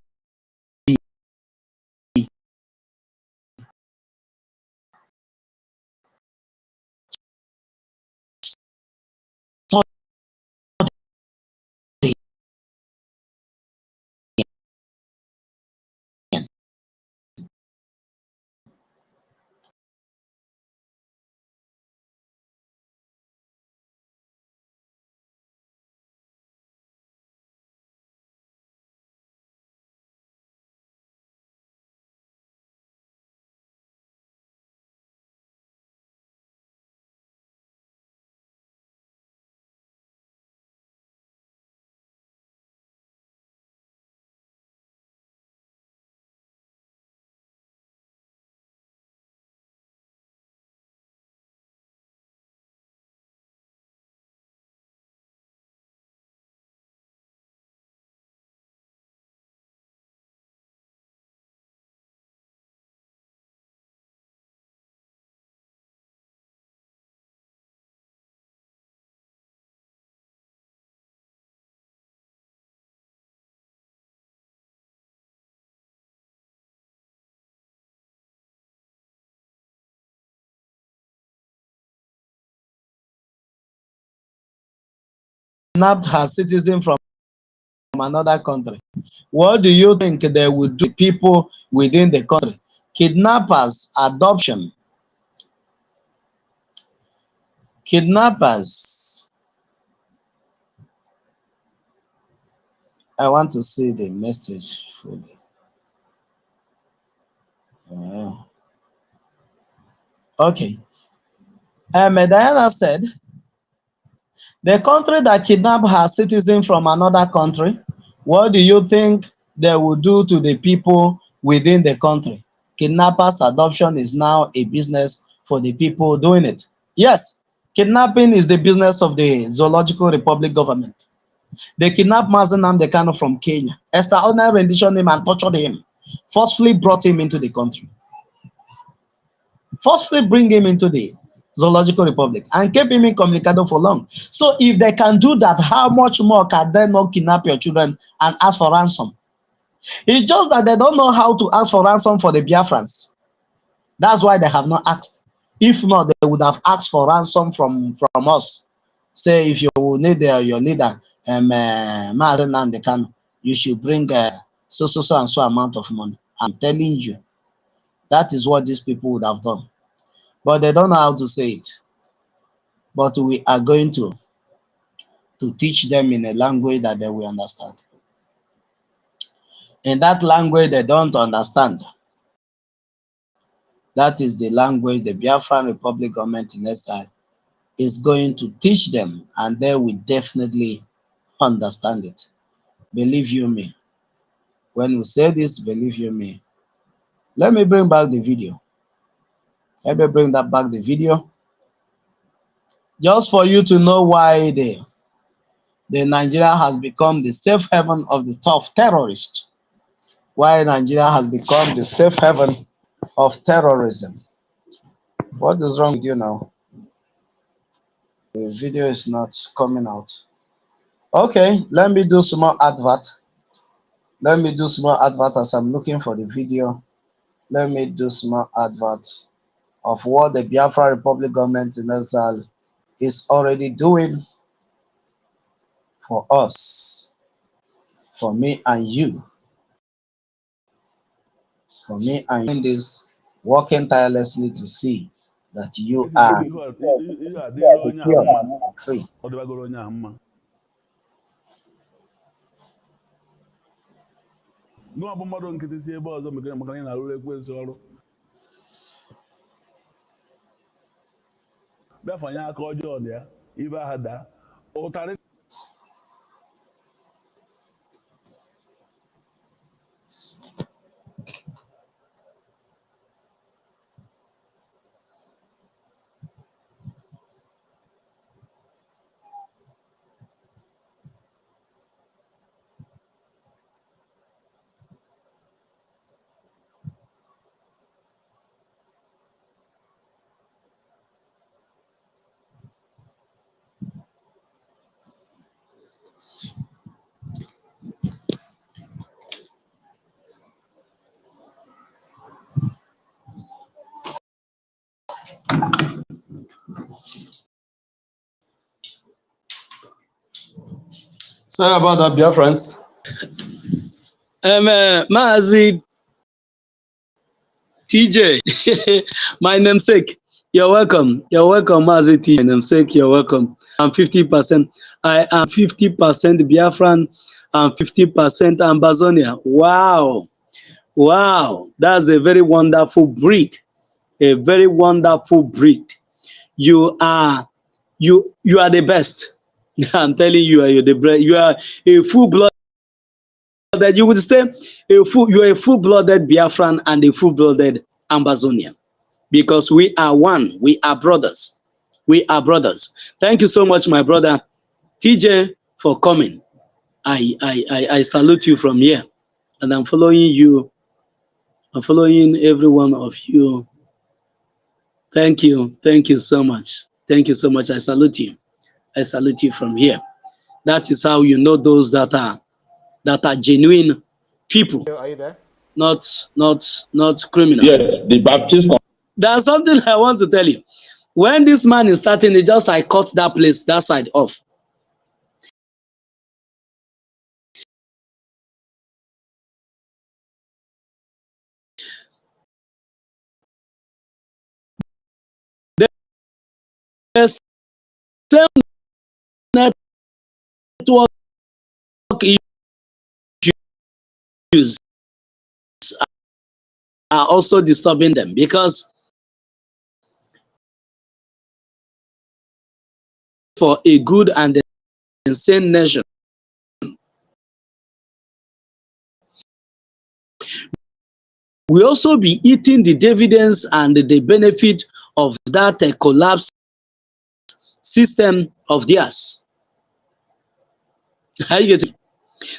kidnapped her citizen from another country. What do you think they would do to people within the country? Kidnappers, adoption. Kidnappers. I want to see the message fully. Okay. Diana said, the country that kidnapped her citizen from another country, what do you think they will do to the people within the country? Kidnappers adoption is now a business for the people doing it. Yes, kidnapping is the business of the Zoological Republic government. They kidnapped Mazi Nnamdi Kanu from Kenya, extraordinary rendition him and tortured him, forcefully brought him into the country. Forcefully bring him into the Zoological Republic and keep him incommunicado for long. So if they can do that, how much more can they not kidnap your children and ask for ransom? It's just that they don't know how to ask for ransom for the Biafrans. That's why they have not asked. If not, they would have asked for ransom from us. Say, if you need your leader, Mazi Nnamdi Kanu, you should bring so and so amount of money. I'm telling you, that is what these people would have done. But they don't know how to say it. But we are going to teach them in a language that they will understand. In that language they don't understand, that is the language the Biafran Republic government in exile is going to teach them, and they will definitely understand it. Believe you me. When we say this, believe you me. Let me bring back the video. Let me bring that back the video. Just for you to know why The Nigeria has become the safe haven of the tough terrorists, while Nigeria has become the safe haven of terrorism. What is wrong with you now? The video is not coming out. Okay, let me do small advert. Let me do small advert as I'm looking for the video. Let me do small advert of what the Biafra Republic government in exile is already doing for us, for me and you, for me and you in this, working tirelessly to see that you are secure and free. Gụnwa bụ mmadụ nkịtị si ebe ọzọ mekere maka anyị na-arụrụ ekwensu ọrụ bịa fanye aka ọjọọ na ya ibe aha daa ụtarị Sorry about that, dear friends. Mazi TJ, my namesake. You're welcome. You're welcome, Mazi TJ. My namesake, you're welcome. I'm 50%. I am 50% Biafran and 50% Ambazonia. Wow. Wow. That's a very wonderful breed. A very wonderful breed. You are the best. I'm telling you, you're the best. You are a full-blooded. That you would say you're a full-blooded Biafran and a full-blooded Ambazonian, because we are one. We are brothers. We are brothers. Thank you so much, my brother TJ, for coming. I salute you from here, and I'm following you. I'm following every one of you. Thank you. Thank you so much. Thank you so much. I salute you. I salute you from here. That is how you know those that are genuine people. Are you there? Not criminals. Yes, the Baptist. There's something I want to tell you. When this man is starting, it just I cut that place, that side off. The same network issues are also disturbing them, because for a good and insane nation, we also be eating the dividends and the benefit of that collapsed system of theirs. How you get it?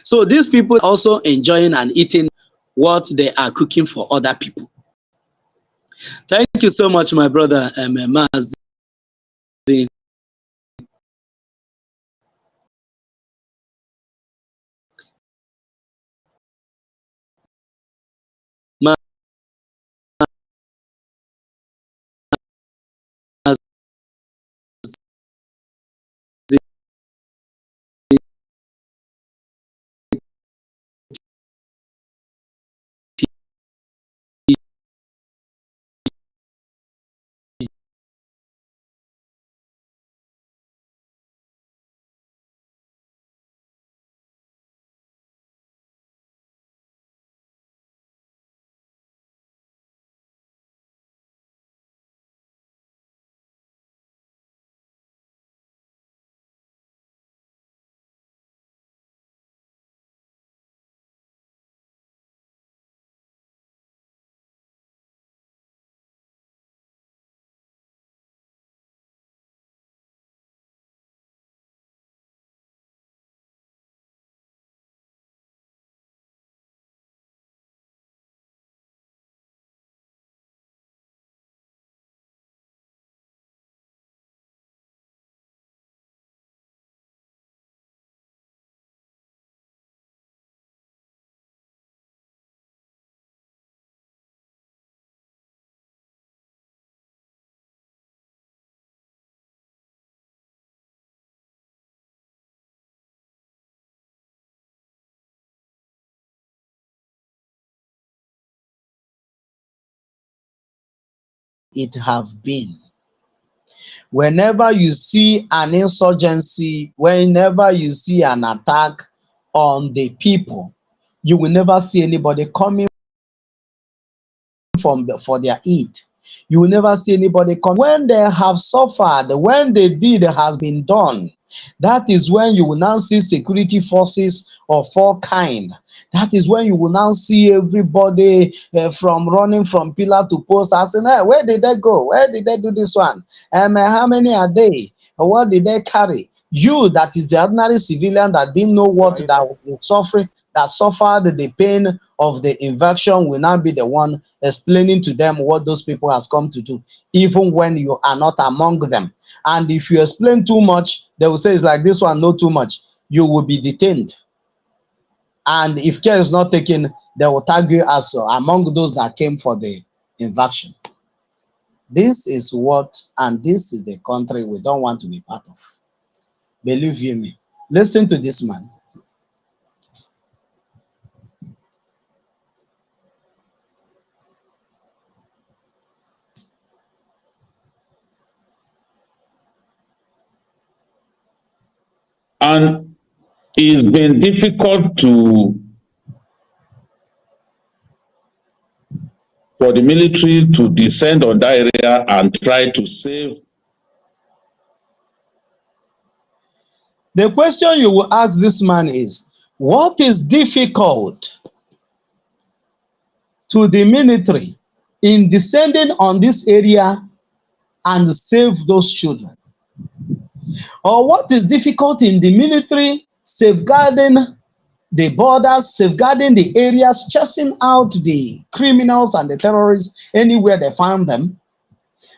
So these people are also enjoying and eating what they are cooking for other people. Thank you so much, my brother Mazi. it have been. Whenever you see an insurgency, whenever you see an attack on the people, you will never see anybody coming for their aid. You will never see anybody come. When they have suffered, when the deed has been done, that is when you will now see security forces of all kind. That is when you will now see everybody from running from pillar to post, asking, hey, where did they go? Where did they do this one? How many are they? What did they carry? You, that is the ordinary civilian that didn't know what that was suffering, that suffered the pain of the invasion, will now be the one explaining to them what those people has come to do, even when you are not among them. And if you explain too much, they will say it's like this one, not too much. You will be detained. And if care is not taken, they will tag you as among those that came for the invasion. This is what, and this is the country we don't want to be part of. Believe you me. Listen to this man. And it's been difficult for the military to descend on that area and try to save. The question you will ask this man is, what is difficult to the military in descending on this area and save those children? Or what is difficult in the military safeguarding the borders, safeguarding the areas, chasing out the criminals and the terrorists anywhere they found them?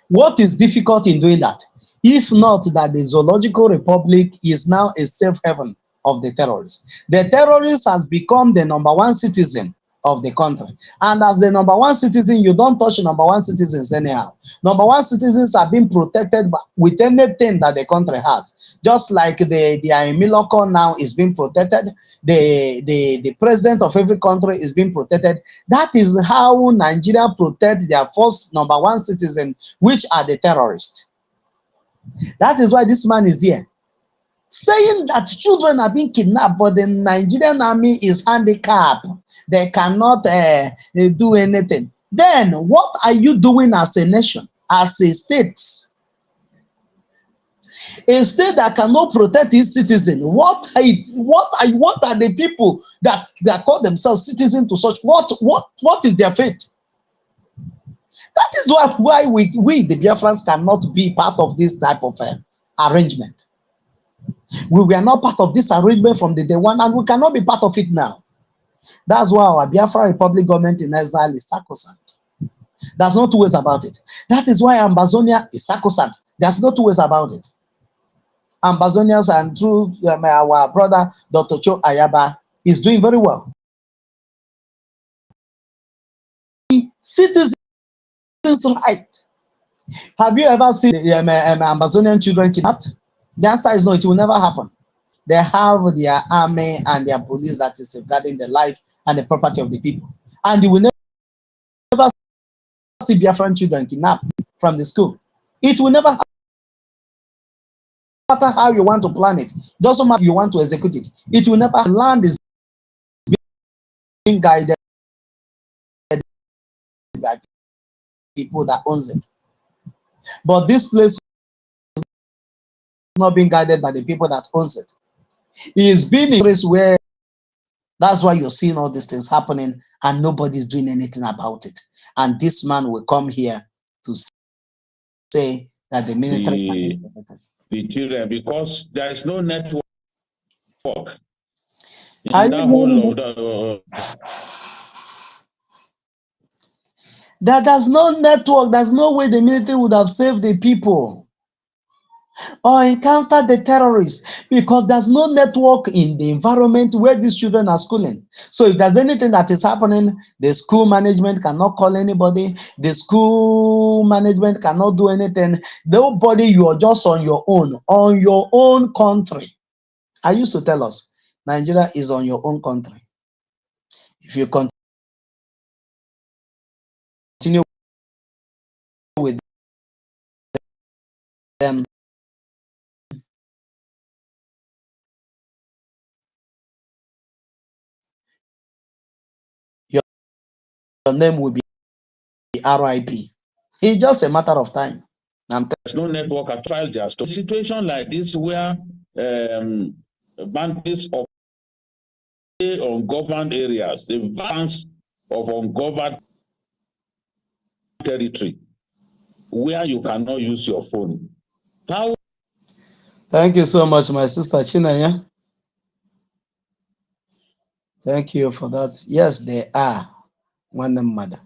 What is difficult in doing that? If not that the Zoological Republic is now a safe haven of the terrorists. The terrorist has become the #1 citizen of the country. And as the #1 citizen, you don't touch #1 citizens anyhow. #1 citizens are being protected with anything that the country has. Just like the Imiloko now is being protected, the president of every country is being protected. That is how Nigeria protect their first #1 citizen, which are the terrorists. That is why this man is here, saying that children are being kidnapped, but the Nigerian army is handicapped. They cannot do anything. Then what are you doing as a nation, as a state? A state that cannot protect its citizens. What are the people that call themselves citizens to such? What is their fate? That is why we the Biafrans cannot be part of this type of arrangement. We were not part of this arrangement from the day one, and we cannot be part of it now. That's why our Biafra Republic government in exile is sacrosanct. There's no two ways about it. That is why Ambazonia is sacrosanct. There's no two ways about it. Ambazonians, and through our brother Dr. Cho Ayaba, is doing very well. Citizens' right. Have you ever seen Ambazonian children kidnapped? The answer is no, it will never happen. They have their army and their police that is safeguarding the life and the property of the people. And you will never see Biafran children kidnapped from the school. It will never happen. No matter how you want to plan it, doesn't matter how you want to execute it. It will never. Land is being guided by people that owns it. But this place is not being guided by the people that owns it. It is being a place where, that's why you're seeing all these things happening and nobody's doing anything about it. And this man will come here to say that the military the children, because there is no network in that whole of the, there's no network. There's no way the military would have saved the people or encountered the terrorists, because there's no network in the environment where these children are schooling. So if there's anything that is happening, the school management cannot call anybody. The school management cannot do anything. Nobody, you are just on your own country. I used to tell us, Nigeria is on your own country. If you continue with your name will be RIP. It's just a matter of time. There's no network at file their story. Situation like this where bandits operate on governed areas, the balance of ungoverned territory, where you cannot use your phone. How? Thank you so much, my sister Chinanya. Thank you for that. Yes, they are one mother.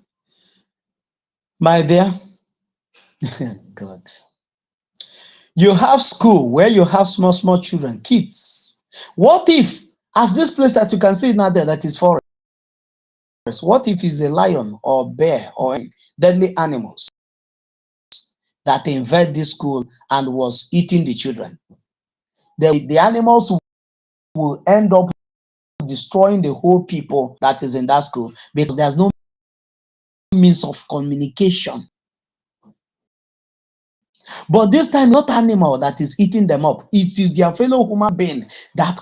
My dear, God. You have school where you have small children, kids. What if, as this place that you can see now there, that is forest, what if it's a lion or bear or deadly animals that invade this school and was eating the children? The animals will end up destroying the whole people that is in that school because there's no means of communication. But this time, not animal that is eating them up. It is their fellow human being that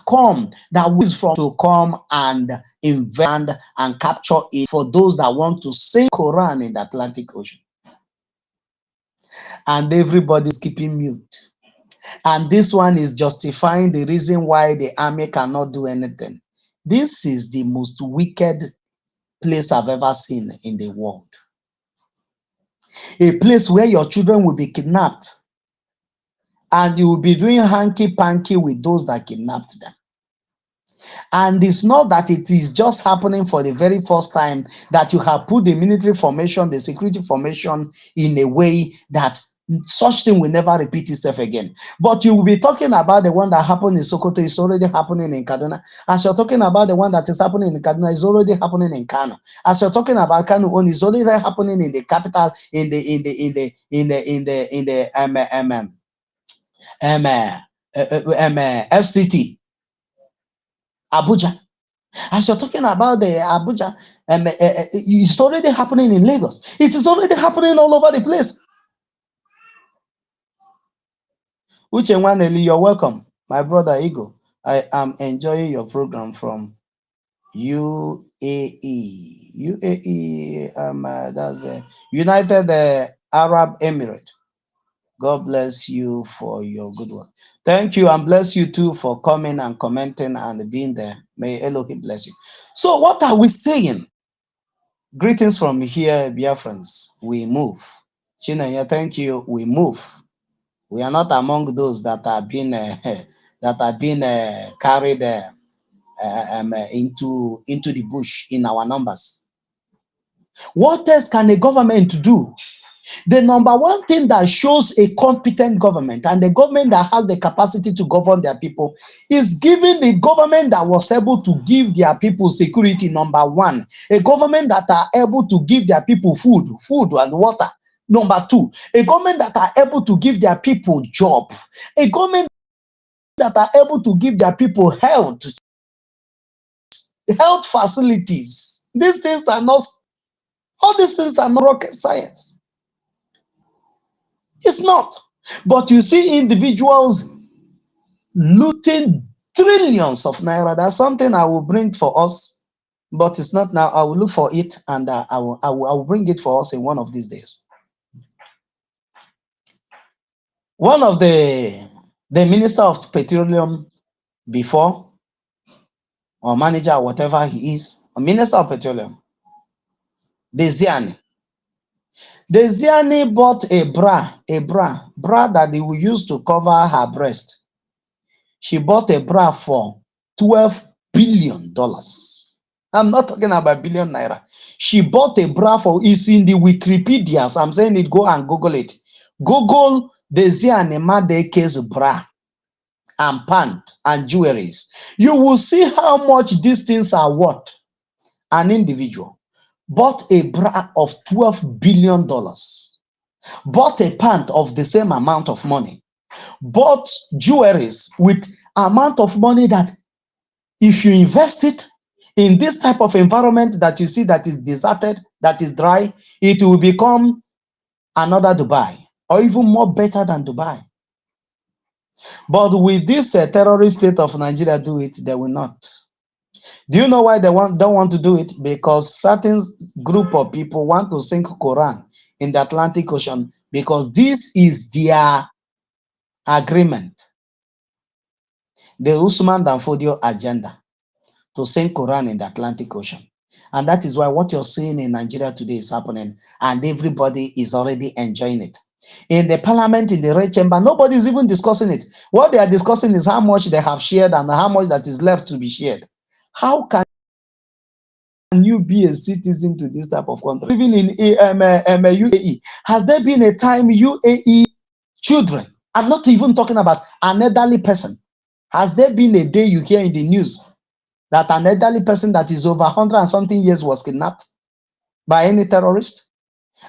wish from to come and invade and capture it for those that want to sing Quran in the Atlantic Ocean. And everybody is keeping mute. And this one is justifying the reason why the army cannot do anything. This is the most wicked place I've ever seen in the world. A place where your children will be kidnapped and you will be doing hanky-panky with those that kidnapped them. And it's not that it is just happening for the very first time that you have put the military formation, the security formation in a way that such thing will never repeat itself again. But you will be talking about the one that happened in Sokoto, is already happening in Kaduna. As you're talking about the one that is happening in Kaduna, is already happening in Kano. As you're talking about Kano, is already happening in the capital, in the FCT, Abuja. As you're talking about the Abuja, it's already happening in Lagos. It is already happening all over the place. Uche Nwaneli, you're welcome. My brother Igo, I am enjoying your program from UAE. UAE, that's United Arab Emirates. God bless you for your good work. Thank you, and bless you too for coming and commenting and being there. May Elohim bless you. So what are we saying? Greetings from here, Biafrans. We move. Chinanya, thank you. We move. We are not among those that are being carried into the bush in our numbers. What else can a government do? The number one thing that shows a competent government and the government that has the capacity to govern their people is giving the government that was able to give their people security, number one. A government that are able to give their people food and water. Number two, a government that are able to give their people job. A government that are able to give their people health facilities. These things are not, all these things are not rocket science. It's not. But you see individuals looting trillions of naira. That's something I will bring for us, but it's not now. I will look for it and I will bring it for us in one of these days. One of the minister of petroleum before, or manager, or whatever he is, a minister of petroleum, Desiani bought a bra that they will use to cover her breast. She bought a bra for $12 billion. I'm not talking about billion naira. She bought a bra for, it's in the Wikipedias. I'm saying it, go and Google it. Google Desiani Madeke's bra and pant and jewelries. You will see how much these things are worth. An individual bought a bra of $12 billion, bought a pant of the same amount of money, bought jewelries with amount of money that if you invest it in this type of environment that you see that is deserted, that is dry, it will become another Dubai, or even more better than Dubai. But with this terrorist state of Nigeria do it, they will not. Do you know why they don't want to do it? Because certain group of people want to sink Quran in the Atlantic Ocean because this is their agreement. The Usman Danfodio agenda to sink Quran in the Atlantic Ocean. And that is why what you're seeing in Nigeria today is happening and everybody is already enjoying it. In the parliament, in the red chamber, nobody is even discussing it. What they are discussing is how much they have shared and how much that is left to be shared. How can you be a citizen to this type of country? Living in UAE, has there been a time UAE children, I'm not even talking about an elderly person, has there been a day you hear in the news that an elderly person that is over 100 and something years was kidnapped by any terrorist?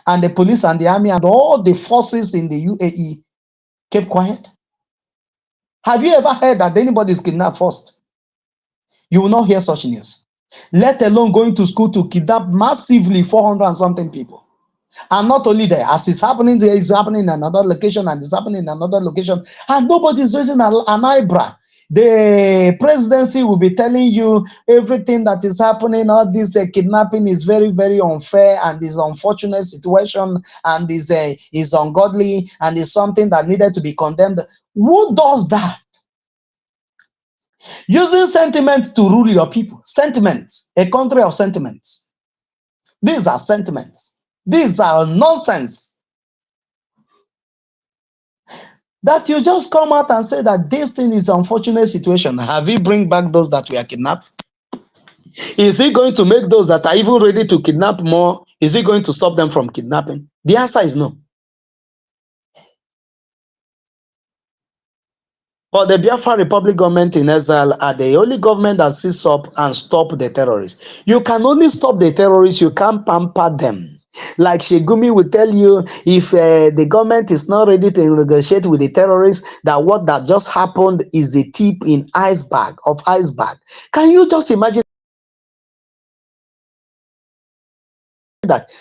And the police and the army and all the forces in the UAE kept quiet? Have you ever heard that anybody is kidnapped first? You will not hear such news. Let alone going to school to kidnap massively 400 and something people. And not only there, as it's happening there, it's happening in another location and it's happening in another location. And nobody is raising an eyebrow. The presidency will be telling you everything that is happening. All this kidnapping is very, very unfair and is unfortunate situation and is ungodly and is something that needed to be condemned. Who does that? Using sentiment to rule your people. Sentiments, a country of sentiments. These are sentiments. These are nonsense. That you just come out and say that this thing is an unfortunate situation. Have he bring back those that were kidnapped? Is he going to make those that are even ready to kidnap more? Is he going to stop them from kidnapping? The answer is no. But the Biafra Republic government in exile are the only government that sits up and stop the terrorists. You can only stop the terrorists, you can't pamper them. Like Shegumi will tell you, if the government is not ready to negotiate with the terrorists, that what that just happened is the tip in iceberg. Can you just imagine that?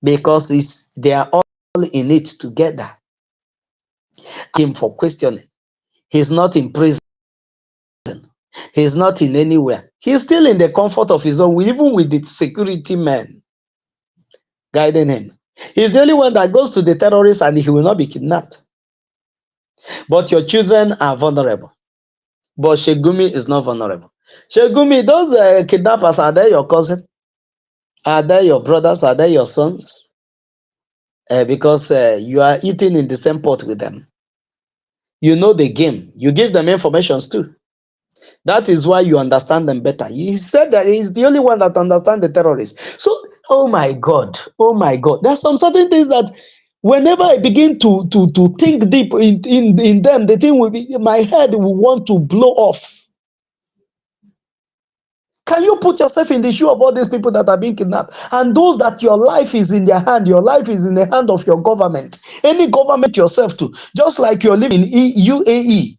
Because they are all in it together. Him for questioning. He's not in prison. He's not in anywhere. He's still in the comfort of his own, even with the security men guiding him. He's the only one that goes to the terrorists and he will not be kidnapped. But your children are vulnerable. But Shegumi is not vulnerable. Shegumi, those kidnappers, are they your cousin? Are they your brothers? Are they your sons? Because you are eating in the same pot with them. You know the game. You give them information too. That is why you understand them better. He said that he's the only one that understands the terrorists. So, oh my God. There are some certain things that whenever I begin to think deep in them, the thing will be, my head will want to blow off. Can you put yourself in the shoe of all these people that are being kidnapped? And those that your life is in their hand, your life is in the hand of your government. Any government yourself to, just like you're living in UAE.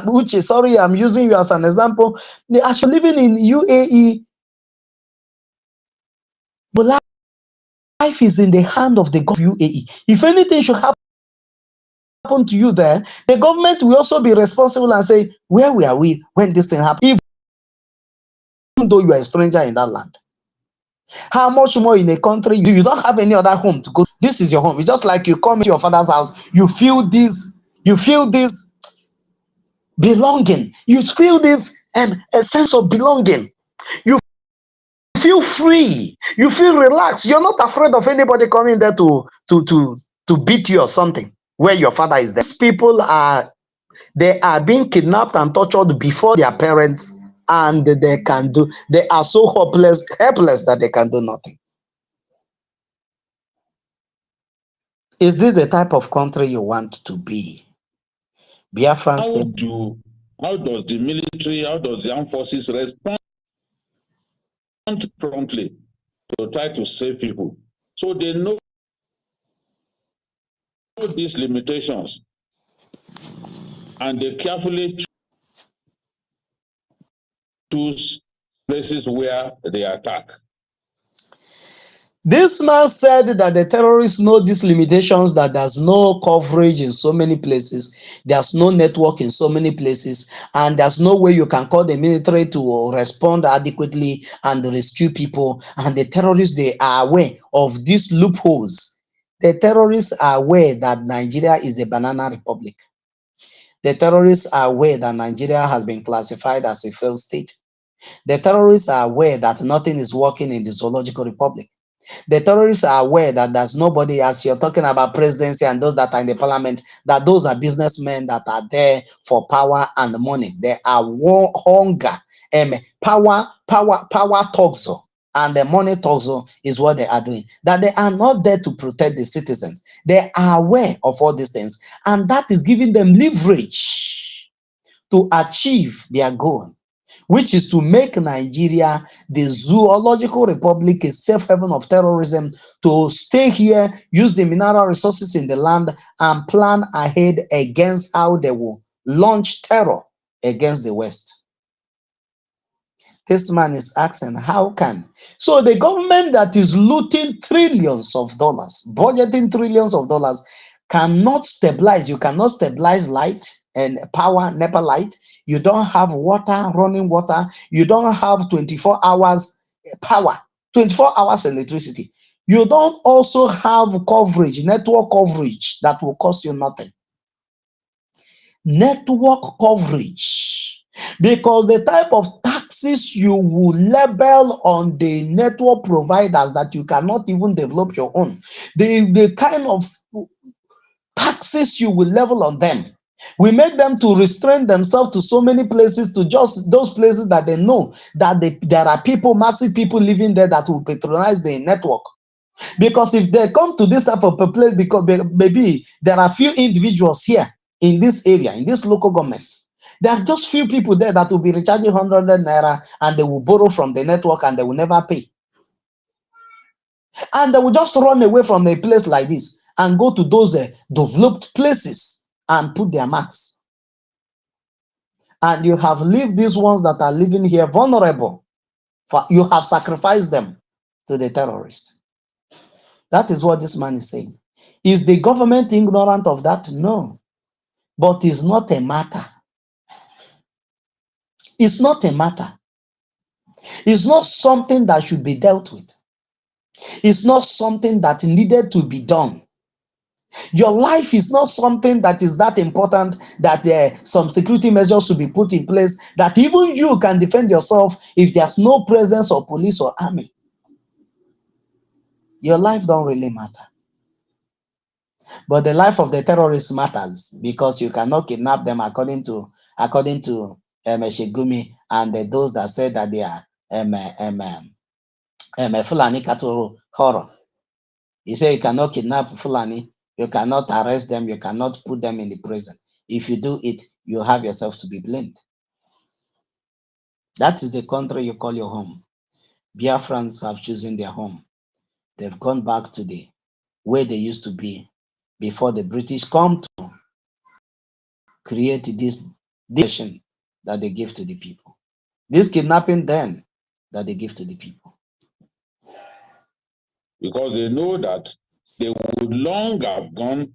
Which is, sorry, I'm using you as an example. As you're living in UAE, but life is in the hand of the government of UAE. If anything should happen to you there, the government will also be responsible and say, where were we when this thing happened? Even though you are a stranger in that land. How much more in a country you don't have any other home to go? This is your home. It's just like you come to your father's house, you feel this belonging. You feel this a sense of belonging. You feel free. You feel relaxed. You're not afraid of anybody coming there to beat you or something where your father is there. These people are being kidnapped and tortured before their parents, and they are so helpless that they can do nothing. Is this the type of country you want to be? Biafran said, how does the military, how does the armed forces respond promptly to try to save people? So they know these limitations and they carefully choose places where they attack. This man said that the terrorists know these limitations, that there's no coverage in so many places, there's no network in so many places, and there's no way you can call the military to respond adequately and rescue people. And the terrorists, they are aware of these loopholes. The terrorists are aware that Nigeria is a banana republic. The terrorists are aware that Nigeria has been classified as a failed state. The terrorists are aware that nothing is working in the zoological republic. The terrorists are aware that there's nobody, as you're talking about presidency and those that are in the parliament, that those are businessmen that are there for power and money. They are hunger, power toxo, and the money toxo is what they are doing. That they are not there to protect the citizens. They are aware of all these things, and that is giving them leverage to achieve their goal, which is to make Nigeria the zoological republic, a safe haven of terrorism, to stay here, use the mineral resources in the land, and plan ahead against how they will launch terror against the West. This man is asking, how can? So the government that is looting trillions of dollars, budgeting trillions of dollars, cannot stabilize. You cannot stabilize light and power, NEPA light. You don't have water, running water. You don't have 24 hours power, 24 hours electricity. You don't also have coverage, network coverage that will cost you nothing. Network coverage, because the type of taxes you will level on the network providers that you cannot even develop your own, the kind of taxes you will level on them, we make them to restrain themselves to so many places, to just those places that they know that there are people, massive people living there that will patronize the network. Because if they come to this type of place, because maybe there are few individuals here in this area, in this local government, there are just few people there that will be recharging 100 naira, and they will borrow from the network and they will never pay. And they will just run away from a place like this and go to those developed places and put their marks. And you have left these ones that are living here vulnerable. You have sacrificed them to the terrorists. That is what this man is saying. Is the government ignorant of that? No. But it's not a matter. It's not a matter. It's not something that should be dealt with. It's not something that needed to be done. Your life is not something that is that important that some security measures should be put in place, that even you can defend yourself if there's no presence of police or army. Your life don't really matter. But the life of the terrorists matters, because you cannot kidnap them according to Shegumi and those that say that they are Fulani cattle horror. He said you cannot kidnap Fulani, you cannot arrest them, you cannot put them in the prison. If you do it, you have yourself to be blamed. That is the country you call your home. Biafrans have chosen their home. They've gone back to the way they used to be before the British come to create this nation that they give to the people. This kidnapping then that they give to the people. Because they know that they would long have gone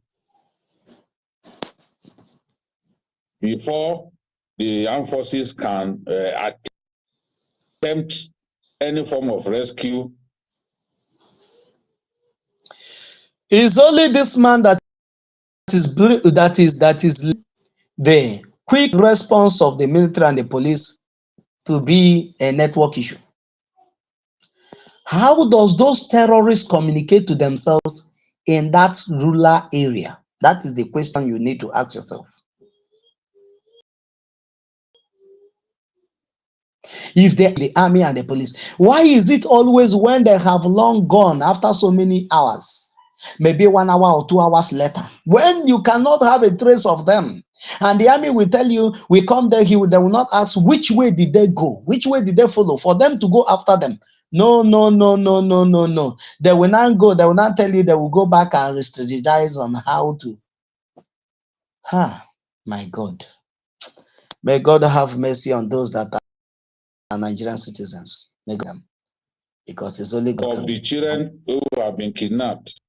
before the armed forces can attempt any form of rescue. It's only this man that is the quick response of the military and the police to be a network issue. How does those terrorists communicate to themselves in that rural area? That is the question you need to ask yourself. If the army and the police, why is it always when they have long gone after so many hours, maybe 1 hour or 2 hours later, when you cannot have a trace of them, and the army will tell you, we come there, they will not ask which way did they go, which way did they follow for them to go after them. No. They will not go, they will not tell you, they will go back and strategize on how to. My God. May God have mercy on those that are Nigerian citizens. May them. because it's only God. Of the children who have been kidnapped.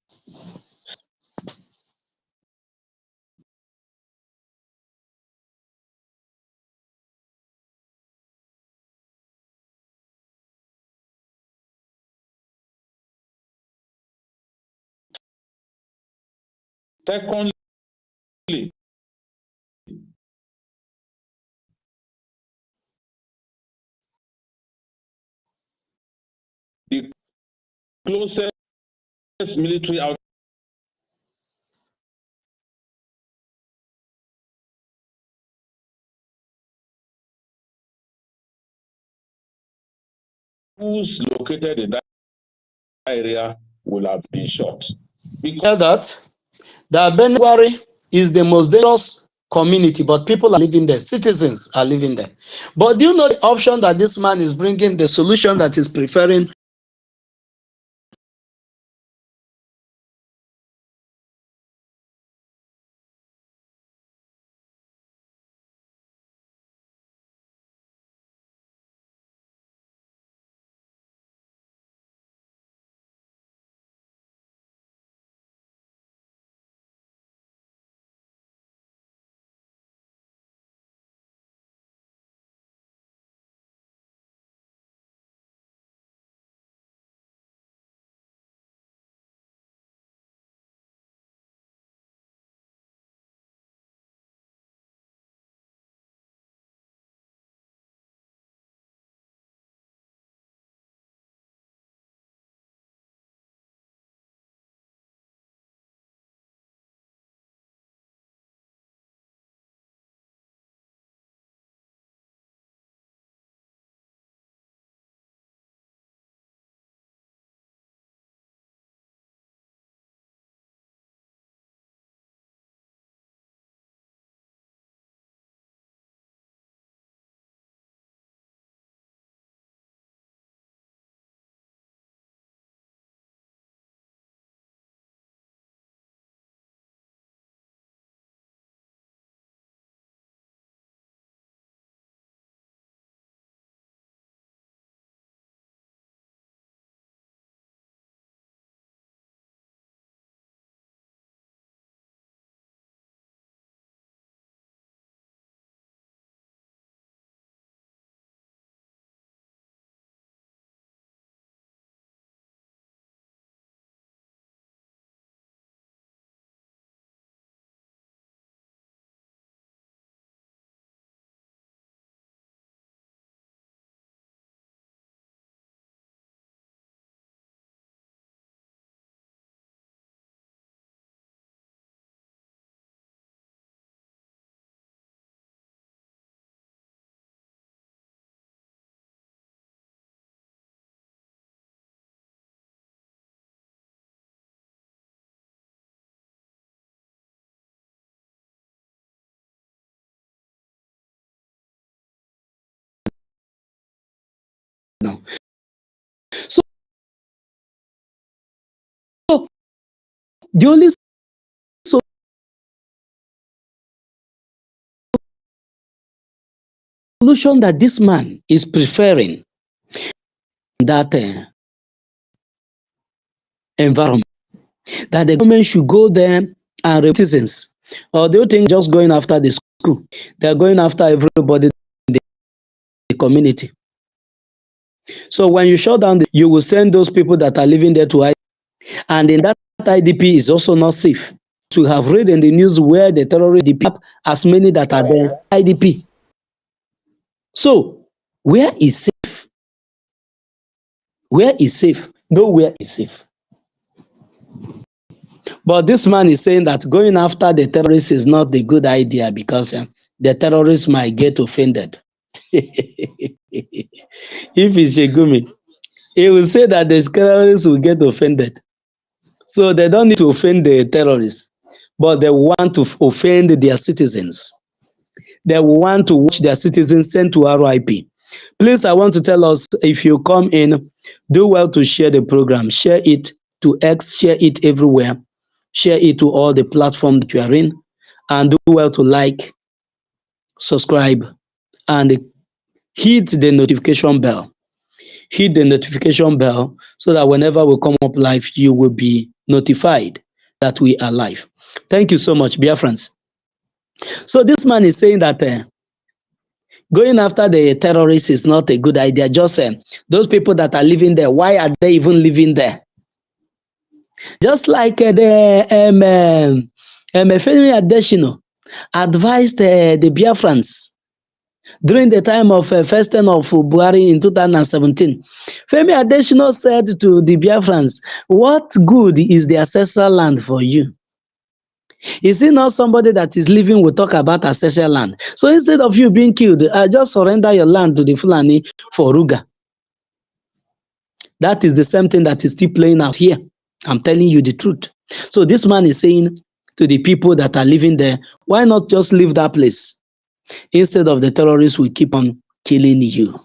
Secondly, the closest military out who's located in that area will have been shot. Because that Benue is the most dangerous community, but people are living there, citizens are living there. But do you know the option that this man is bringing, the solution that is preferring? Now, so the only solution that this man is preferring, that environment, that the government should go there and remove citizens, or do you think just going after the school? They are going after everybody in the community. So when you shut down, you will send those people that are living there to IDP, and in that IDP is also not safe. To have read in the news where the terrorists deploy as many that are there IDP. So where is safe? Where is safe? Nowhere is safe. But this man is saying that going after the terrorists is not a good idea because the terrorists might get offended. If it's Shegumi, he will say that the terrorists will get offended. So they don't need to offend the terrorists, but they want to offend their citizens. They want to watch their citizens sent to RIP. Please, I want to tell us, if you come in, do well to share the program. Share it to X, share it everywhere. Share it to all the platforms that you are in. And do well to like, subscribe, and hit the notification bell. hit the notification bell so that whenever we come up live, you will be notified that we are live. Thank you so much, Biafrans. So this man is saying that going after the terrorists is not a good idea. Just those people that are living there, why are they even living there? Just like the Femi Adesina advised the Biafrans during the time of first term of Buhari in 2017. Femi Adesina said to the Biafrans, what good is the ancestral land for you? Is it not somebody that is living will talk about ancestral land? So instead of you being killed, just surrender your land to the Fulani for Ruga. That is the same thing that is still playing out here. I'm telling you the truth. So this man is saying to the people that are living there, why not just leave that place? Instead of the terrorists will keep on killing you.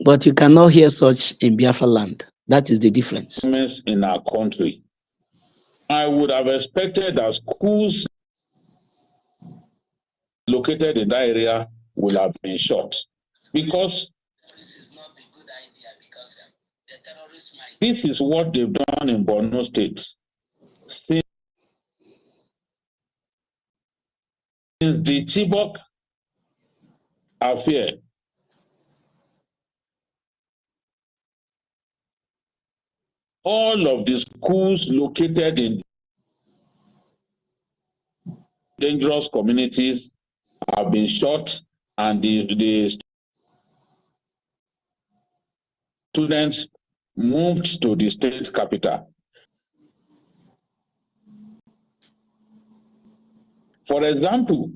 But you cannot hear such in Biafra land. That is the difference. In our country, I would have expected that schools located in that area will have been shot, because this is not a good idea, because the terrorists might. This is what they've done in Borno State. Since the Chibok affair, all of the schools located in dangerous communities have been shot, and the students moved to the state capital. For example,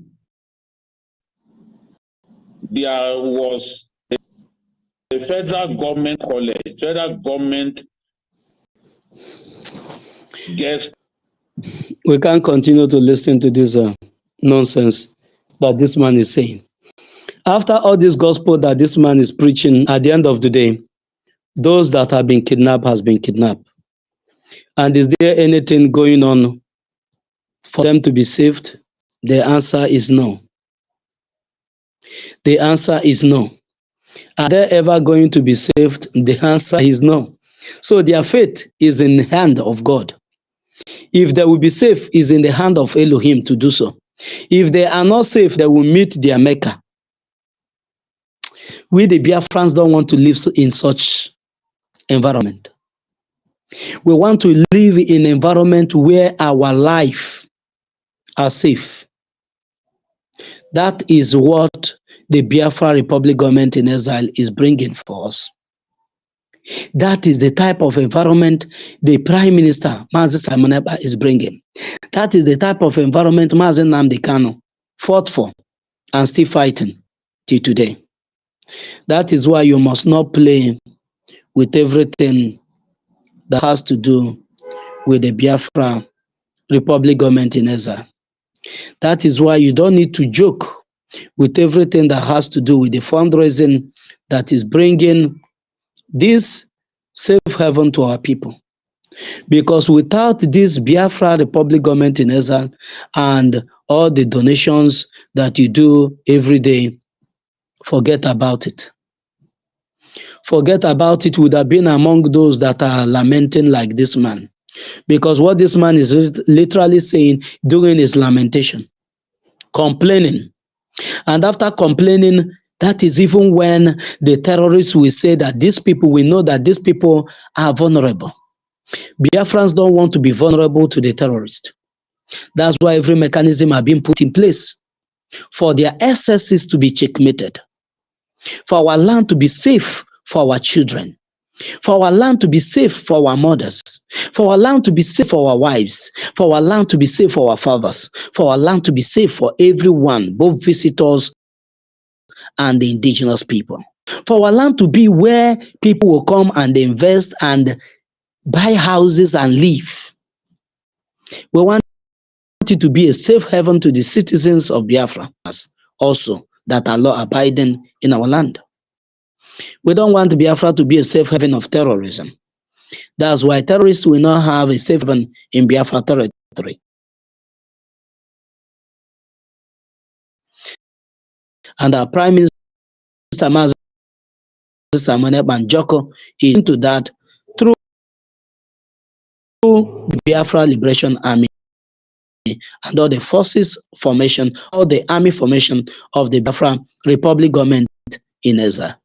there was a federal government college, federal government guest. We can't continue to listen to this nonsense that this man is saying. After all this gospel that this man is preaching, at the end of the day, those that have been kidnapped has been kidnapped. And is there anything going on for them to be saved? The answer is no. The answer is no. Are they ever going to be saved? The answer is no. So their faith is in the hand of God. If they will be safe, is in the hand of Elohim to do so. If they are not safe, they will meet their Mecca. We, the Biafrans, don't want to live in such environment. We want to live in an environment where our life are safe. That is what the Biafra Republic government in exile is bringing for us. That is the type of environment the Prime Minister, Mazi Simon Ekpa, is bringing. That is the type of environment Mazi Nnamdi Kanu fought for and still fighting till today. That is why you must not play with everything that has to do with the Biafra Republic government in exile. That is why you don't need to joke with everything that has to do with the fundraising that is bringing this safe haven to our people. Because without this Biafra Republic government in exile and all the donations that you do every day, forget about it. Forget about it would have been among those that are lamenting like this man. Because what this man is literally saying during his lamentation, complaining. And after complaining, that is even when the terrorists will say that these people, we know that these people are vulnerable. Biafrans don't want to be vulnerable to the terrorists. That's why every mechanism has been put in place for their excesses to be checkmated, for our land to be safe for our children, for our land to be safe for our mothers, for our land to be safe for our wives, for our land to be safe for our fathers, for our land to be safe for everyone, both visitors and the indigenous people. For our land to be where people will come and invest and buy houses and live. We want it to be a safe haven to the citizens of Biafra also that are law-abiding in our land. We don't want Biafra to be a safe haven of terrorism. That's why terrorists will not have a safe haven in Biafra territory. And our Prime Minister Mazi Simon Ekpa and Joko is into that through the Biafra Liberation Army and all the forces formation, all the army formation of the Biafra Republic government in exile.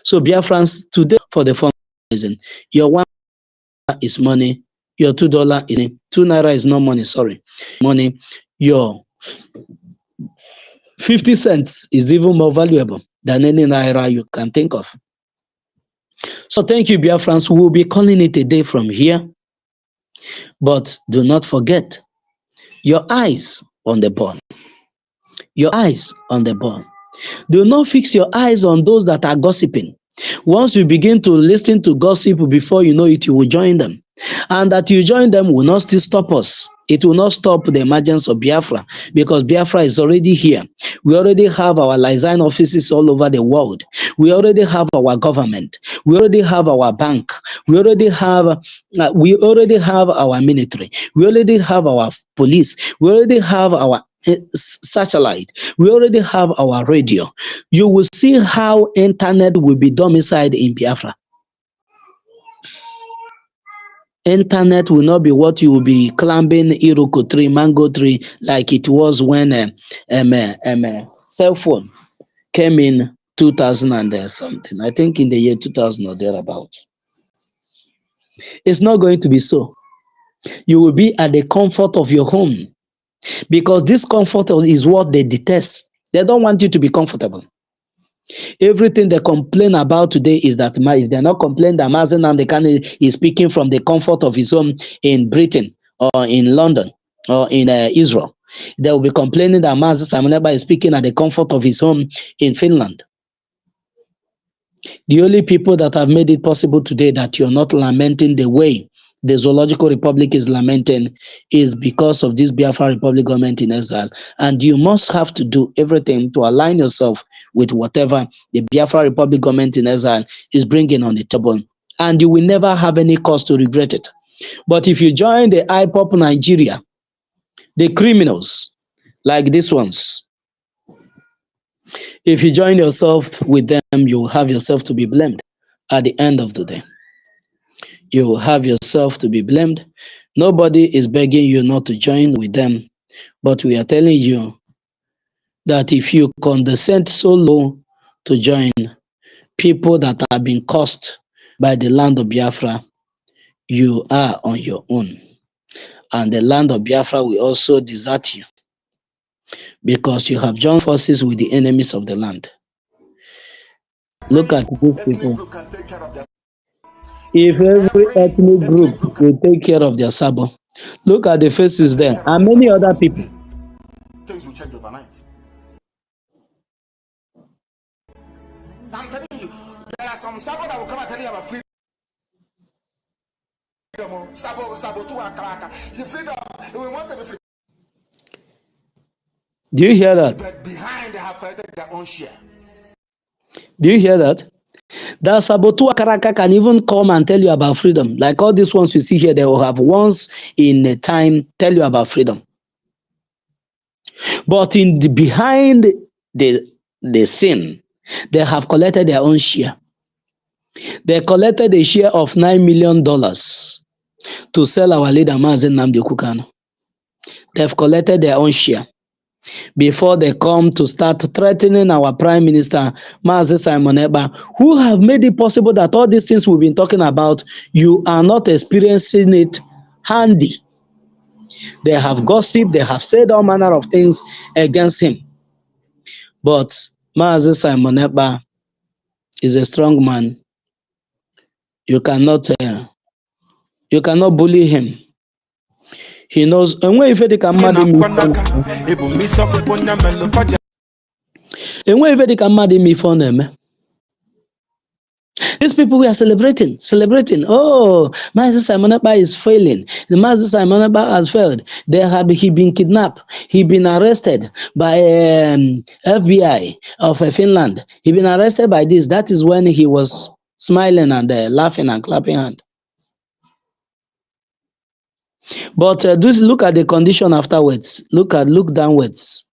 So Biafrans today for the fundraising, your $1 is money, your $2 is $2 is not money, sorry. Money, your 50 cents is even more valuable than any naira you can think of. So thank you, Biafrans. We will be calling it a day from here. But do not forget, your eyes on the ball. Your eyes on the ball. Do not fix your eyes on those that are gossiping. Once you begin to listen to gossip, before you know it, you will join them. And that you join them will not still stop us. It will not stop the emergence of Biafra, because Biafra is already here. We already have our liaison offices all over the world. We already have our government. We already have our bank. We already have our military. We already have our police. We already have our satellite. We already have our radio. You will see how internet will be domiciled in Biafra. Internet will not be what you will be climbing Iroko tree, mango tree, like it was when cell phone came in 2000 and something. I think in the year 2000 or thereabout. It's not going to be so. You will be at the comfort of your home, because this comfort is what they detest. They don't want you to be comfortable. Everything they complain about today is that if they're not complaining that Mazi Nnamdi Kanu is speaking from the comfort of his home in Britain or in London or in Israel, they will be complaining that Mazi Simon Ekpa is speaking at the comfort of his home in Finland. The only people that have made it possible today that you're not lamenting the way the Zoological Republic is lamenting is because of this Biafra Republic government in exile. And you must have to do everything to align yourself with whatever the Biafra Republic government in exile is bringing on the table. And you will never have any cause to regret it. But if you join the IPOP Nigeria, the criminals like these ones, if you join yourself with them, you will have yourself to be blamed at the end of the day. You will have yourself to be blamed. Nobody is begging you not to join with them, but we are telling you that if you condescend so low to join people that have been cursed by the land of Biafra, you are on your own. And the land of Biafra will also desert you, because you have joined forces with the enemies of the land. Look at these people. If every ethnic group will take care of their sabo, look at the faces there, and many other people. Things will change overnight. I'm telling you, there are some sabo that will come and tell you about freedom. Sabo to Akaraka. The freedom, we want to be free. Do you hear that? But behind, they have collected their own share. Do you hear that? That Sabotu Akaraka can even come and tell you about freedom. Like all these ones you see here, they will have once in a time tell you about freedom. But in the behind the scene, they have collected their own share. They collected a share of $9 million to sell our leader Mazi Nnamdi Kanu. They've collected their own share before they come to start threatening our Prime Minister, Mazi Simon Ekpa, who have made it possible that all these things we've been talking about, you are not experiencing it handy. They have gossiped, they have said all manner of things against him. But Mazi Simon Ekpa is a strong man. You cannot bully him. He knows. These people we are celebrating. Oh, Mazi Simon Ekpa is failing. The Mazi Simon Ekpa has failed. He been kidnapped. He been arrested by FBI of Finland. He been arrested by this. That is when he was smiling and laughing and clapping hands. But just look at the condition afterwards. Look downwards.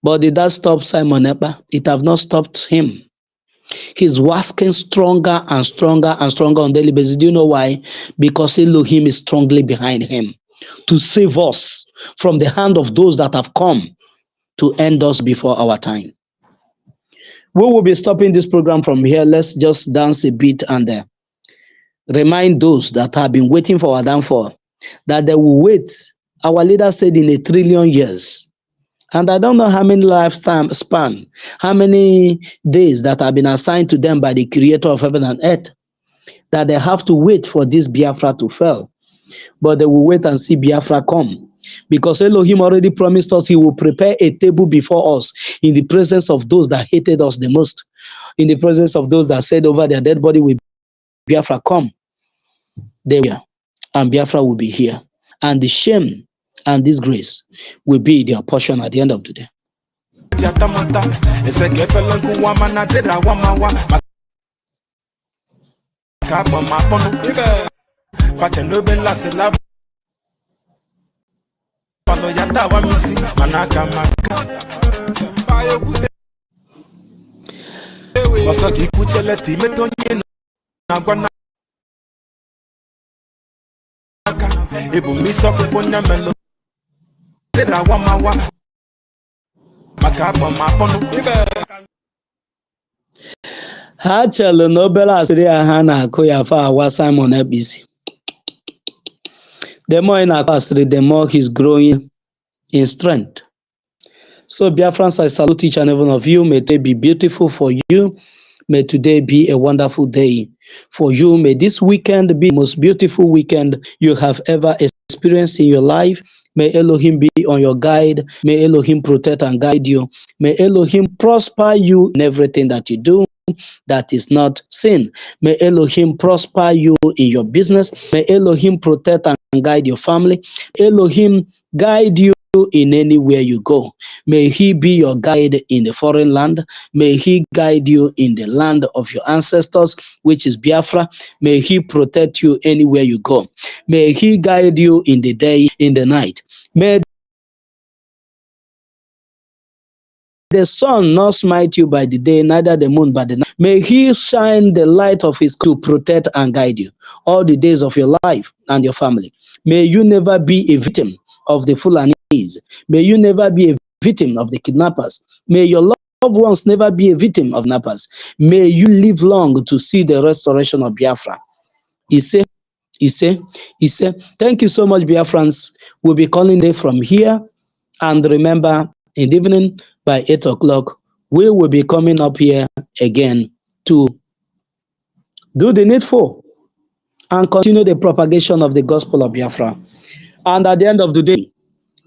But did that stop Simon Ekpa? It have not stopped him. He's working stronger and stronger and stronger on daily basis. Do you know why? Because Elohim is strongly behind him to save us from the hand of those that have come to end us before our time. We will be stopping this program from here. Let's just dance a bit and remind those that have been waiting for our downfall that they will wait. Our leader said in 1 trillion years. And I don't know how many lifetime span, how many days that have been assigned to them by the creator of heaven and earth, that they have to wait for this Biafra to fall. But they will wait and see Biafra come. Because Elohim already promised us he will prepare a table before us in the presence of those that hated us the most, in the presence of those that said over their dead body, will Biafra come. They will, and Biafra will be here. And the shame and disgrace will be their portion at the end of the day. Ha chere na obere asịrị ya ha na-akụ ya afọ awa Simon Ekpisi. The more in asịrị, the more he's growing in strength. So Biafrans, I salute each and every one of you. May today be beautiful for you. May today be a wonderful day for you. May this weekend be the most beautiful weekend you have ever experienced in your life. May Elohim be on your guide. May Elohim protect and guide you. May Elohim prosper you in everything that you do that is not sin. May Elohim prosper you in your business. May Elohim protect and guide your family. Elohim guide you in anywhere you go. May he be your guide in the foreign land. May he guide you in the land of your ancestors, which is Biafra. May he protect you anywhere you go. May he guide you in the day, in the night. May the sun not smite you by the day, neither the moon by the night. May he shine the light of his to protect and guide you all the days of your life and your family. May you never be a victim of the Fulani. May you never be a victim of the kidnappers. May your loved ones never be a victim of kidnappers. May you live long to see the restoration of Biafra. He said, thank you so much, Biafrans. We'll be calling day from here. And remember, in the evening by 8 o'clock, we will be coming up here again to do the needful and continue the propagation of the gospel of Biafra. And at the end of the day,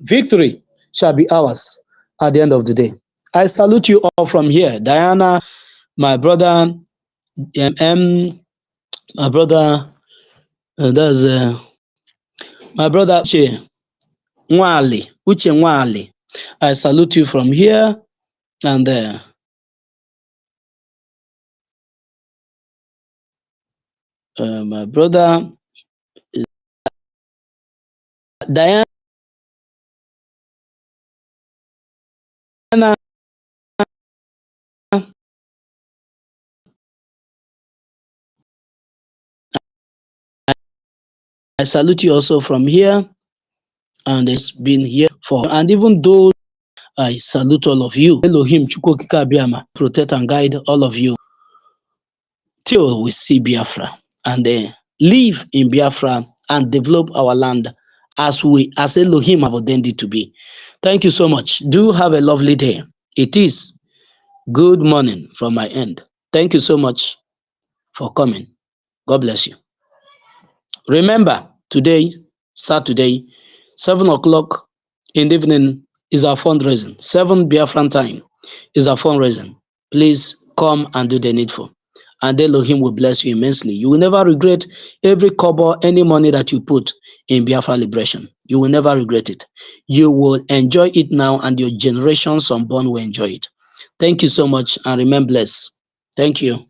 victory shall be ours at the end of the day. I salute you all from here. Diana, my brother, my brother, that's my brother Uche Nwali. I salute you from here and there. My brother Diana. I salute you also from here, and it's been here for, and even though I salute all of you, Elohim Chukwokika Abiyama, protect and guide all of you till we see Biafra and live in Biafra and develop our land as Elohim have ordained it to be. Thank you so much. Do have a lovely day. It is good morning from my end. Thank you so much for coming. God bless you. Remember, today, Saturday, 7 o'clock in the evening is our fundraising. 7 Biafran time is our fundraising. Please come and do the needful. And Elohim will bless you immensely. You will never regret every kobo, any money that you put in Biafra liberation. You will never regret it. You will enjoy it now, and your generations unborn will enjoy it. Thank you so much, and remain blessed. Thank you.